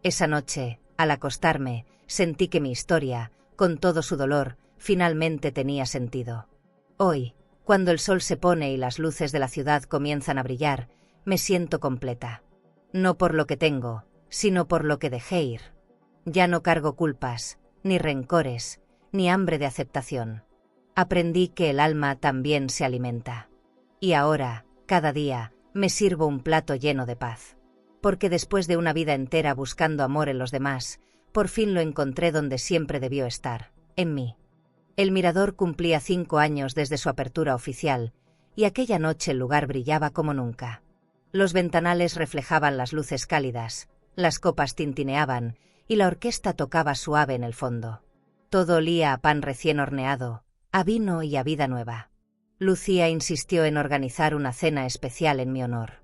Esa noche, al acostarme, sentí que mi historia, con todo su dolor, finalmente tenía sentido. Hoy, cuando el sol se pone y las luces de la ciudad comienzan a brillar, me siento completa. No por lo que tengo, sino por lo que dejé ir. Ya no cargo culpas, ni rencores, ni hambre de aceptación. Aprendí que el alma también se alimenta. Y ahora, cada día, me sirvo un plato lleno de paz. Porque después de una vida entera buscando amor en los demás, por fin lo encontré donde siempre debió estar, en mí. El Mirador cumplía 5 años desde su apertura oficial, y aquella noche el lugar brillaba como nunca. Los ventanales reflejaban las luces cálidas, las copas tintineaban, y la orquesta tocaba suave en el fondo. Todo olía a pan recién horneado, a vino y a vida nueva. Lucía insistió en organizar una cena especial en mi honor.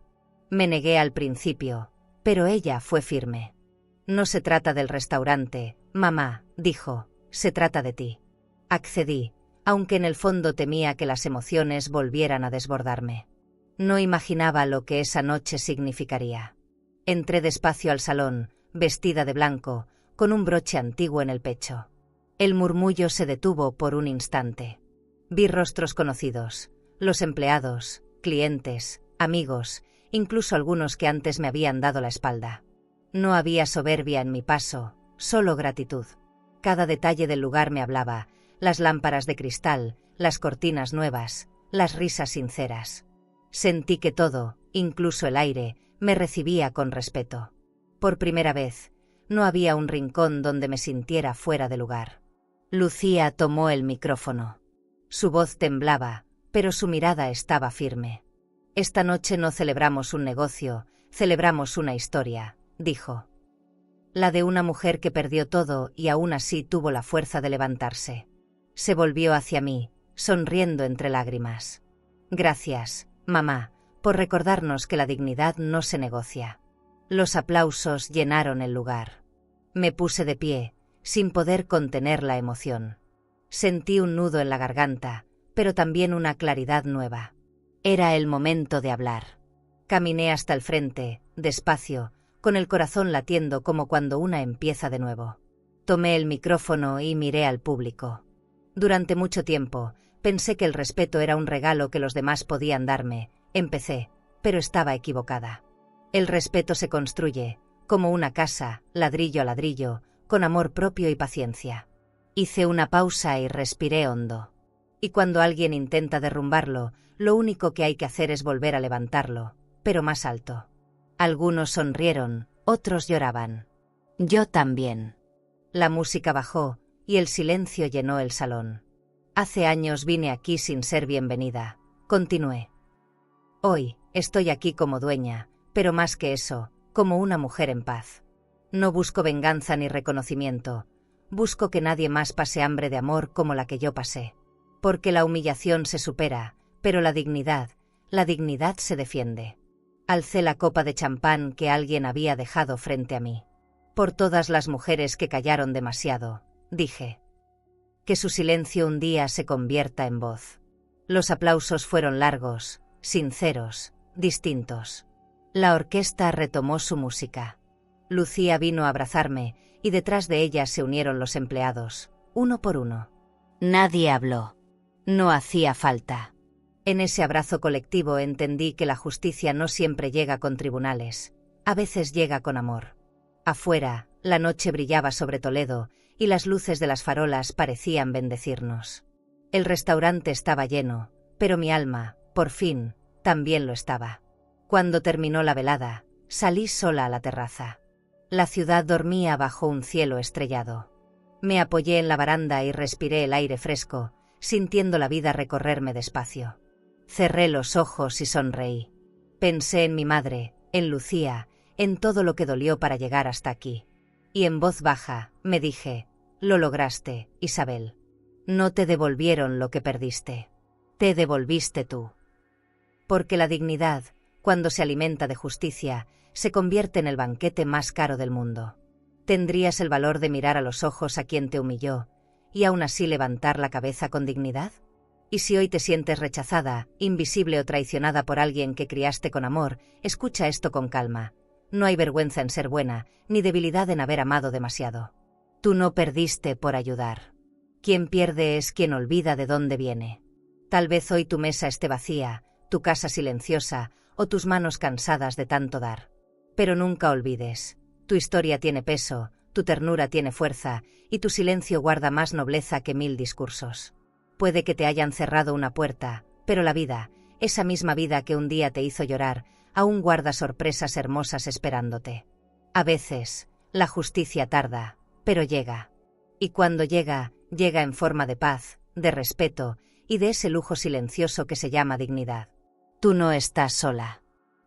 Me negué al principio, pero ella fue firme. «No se trata del restaurante, mamá», dijo, «se trata de ti». Accedí, aunque en el fondo temía que las emociones volvieran a desbordarme. No imaginaba lo que esa noche significaría. Entré despacio al salón, vestida de blanco, con un broche antiguo en el pecho. El murmullo se detuvo por un instante. Vi rostros conocidos, los empleados, clientes, amigos, incluso algunos que antes me habían dado la espalda. No había soberbia en mi paso, solo gratitud. Cada detalle del lugar me hablaba, las lámparas de cristal, las cortinas nuevas, las risas sinceras. Sentí que todo, incluso el aire, me recibía con respeto. Por primera vez, no había un rincón donde me sintiera fuera de lugar. Lucía tomó el micrófono. Su voz temblaba, pero su mirada estaba firme. «Esta noche no celebramos un negocio, celebramos una historia», dijo. La de una mujer que perdió todo y aún así tuvo la fuerza de levantarse. Se volvió hacia mí, sonriendo entre lágrimas. «Gracias, mamá, por recordarnos que la dignidad no se negocia». Los aplausos llenaron el lugar. Me puse de pie, sin poder contener la emoción. Sentí un nudo en la garganta, pero también una claridad nueva. Era el momento de hablar. Caminé hasta el frente, despacio, con el corazón latiendo como cuando una empieza de nuevo. Tomé el micrófono y miré al público. Durante mucho tiempo, pensé que el respeto era un regalo que los demás podían darme. Empecé, pero estaba equivocada. El respeto se construye, como una casa, ladrillo a ladrillo, con amor propio y paciencia. Hice una pausa y respiré hondo. Y cuando alguien intenta derrumbarlo, lo único que hay que hacer es volver a levantarlo, pero más alto. Algunos sonrieron, otros lloraban. Yo también. La música bajó, y el silencio llenó el salón. Hace años vine aquí sin ser bienvenida. Continué. Hoy, estoy aquí como dueña, pero más que eso, como una mujer en paz. No busco venganza ni reconocimiento. Busco que nadie más pase hambre de amor como la que yo pasé. Porque la humillación se supera, pero la dignidad se defiende. Alcé la copa de champán que alguien había dejado frente a mí. Por todas las mujeres que callaron demasiado, dije. Que su silencio un día se convierta en voz. Los aplausos fueron largos, sinceros, distintos. La orquesta retomó su música. Lucía vino a abrazarme, y detrás de ella se unieron los empleados, uno por uno. Nadie habló. No hacía falta. En ese abrazo colectivo entendí que la justicia no siempre llega con tribunales, a veces llega con amor. Afuera, la noche brillaba sobre Toledo, y las luces de las farolas parecían bendecirnos. El restaurante estaba lleno, pero mi alma, por fin, también lo estaba. Cuando terminó la velada, salí sola a la terraza. La ciudad dormía bajo un cielo estrellado. Me apoyé en la baranda y respiré el aire fresco, sintiendo la vida recorrerme despacio. Cerré los ojos y sonreí. Pensé en mi madre, en Lucía, en todo lo que dolió para llegar hasta aquí. Y en voz baja, me dije, lo lograste, Isabel. No te devolvieron lo que perdiste. Te devolviste tú. Porque la dignidad, cuando se alimenta de justicia, se convierte en el banquete más caro del mundo. ¿Tendrías el valor de mirar a los ojos a quien te humilló, y aún así levantar la cabeza con dignidad? Y si hoy te sientes rechazada, invisible o traicionada por alguien que criaste con amor, escucha esto con calma. No hay vergüenza en ser buena, ni debilidad en haber amado demasiado. Tú no perdiste por ayudar. Quien pierde es quien olvida de dónde viene. Tal vez hoy tu mesa esté vacía, tu casa silenciosa, o tus manos cansadas de tanto dar. Pero nunca olvides, tu historia tiene peso, tu ternura tiene fuerza, y tu silencio guarda más nobleza que 1000 discursos. Puede que te hayan cerrado una puerta, pero la vida, esa misma vida que un día te hizo llorar, aún guarda sorpresas hermosas esperándote. A veces, la justicia tarda, pero llega. Y cuando llega, llega en forma de paz, de respeto, y de ese lujo silencioso que se llama dignidad. Tú no estás sola.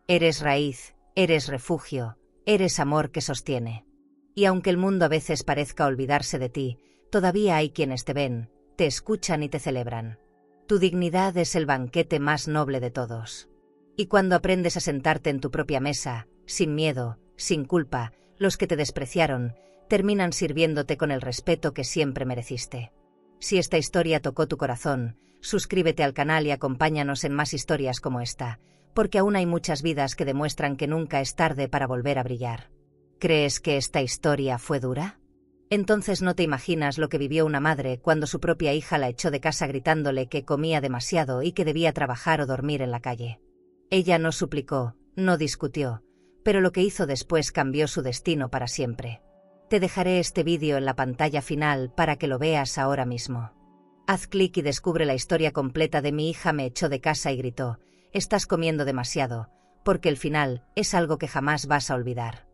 Eres raíz, eres refugio, eres amor que sostiene. Y aunque el mundo a veces parezca olvidarse de ti, todavía hay quienes te ven, te escuchan y te celebran. Tu dignidad es el banquete más noble de todos. Y cuando aprendes a sentarte en tu propia mesa, sin miedo, sin culpa, los que te despreciaron, terminan sirviéndote con el respeto que siempre mereciste. Si esta historia tocó tu corazón, suscríbete al canal y acompáñanos en más historias como esta, porque aún hay muchas vidas que demuestran que nunca es tarde para volver a brillar. ¿Crees que esta historia fue dura? Entonces no te imaginas lo que vivió una madre cuando su propia hija la echó de casa gritándole que comía demasiado y que debía trabajar o dormir en la calle. Ella no suplicó, no discutió, pero lo que hizo después cambió su destino para siempre. Te dejaré este vídeo en la pantalla final para que lo veas ahora mismo. Haz clic y descubre la historia completa de mi hija me echó de casa y gritó, estás comiendo demasiado, porque el final es algo que jamás vas a olvidar.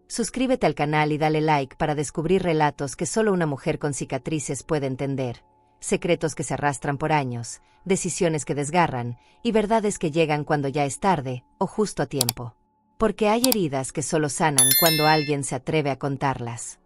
Suscríbete al canal y dale like para descubrir relatos que solo una mujer con cicatrices puede entender, secretos que se arrastran por años, decisiones que desgarran y verdades que llegan cuando ya es tarde o justo a tiempo. Porque hay heridas que solo sanan cuando alguien se atreve a contarlas.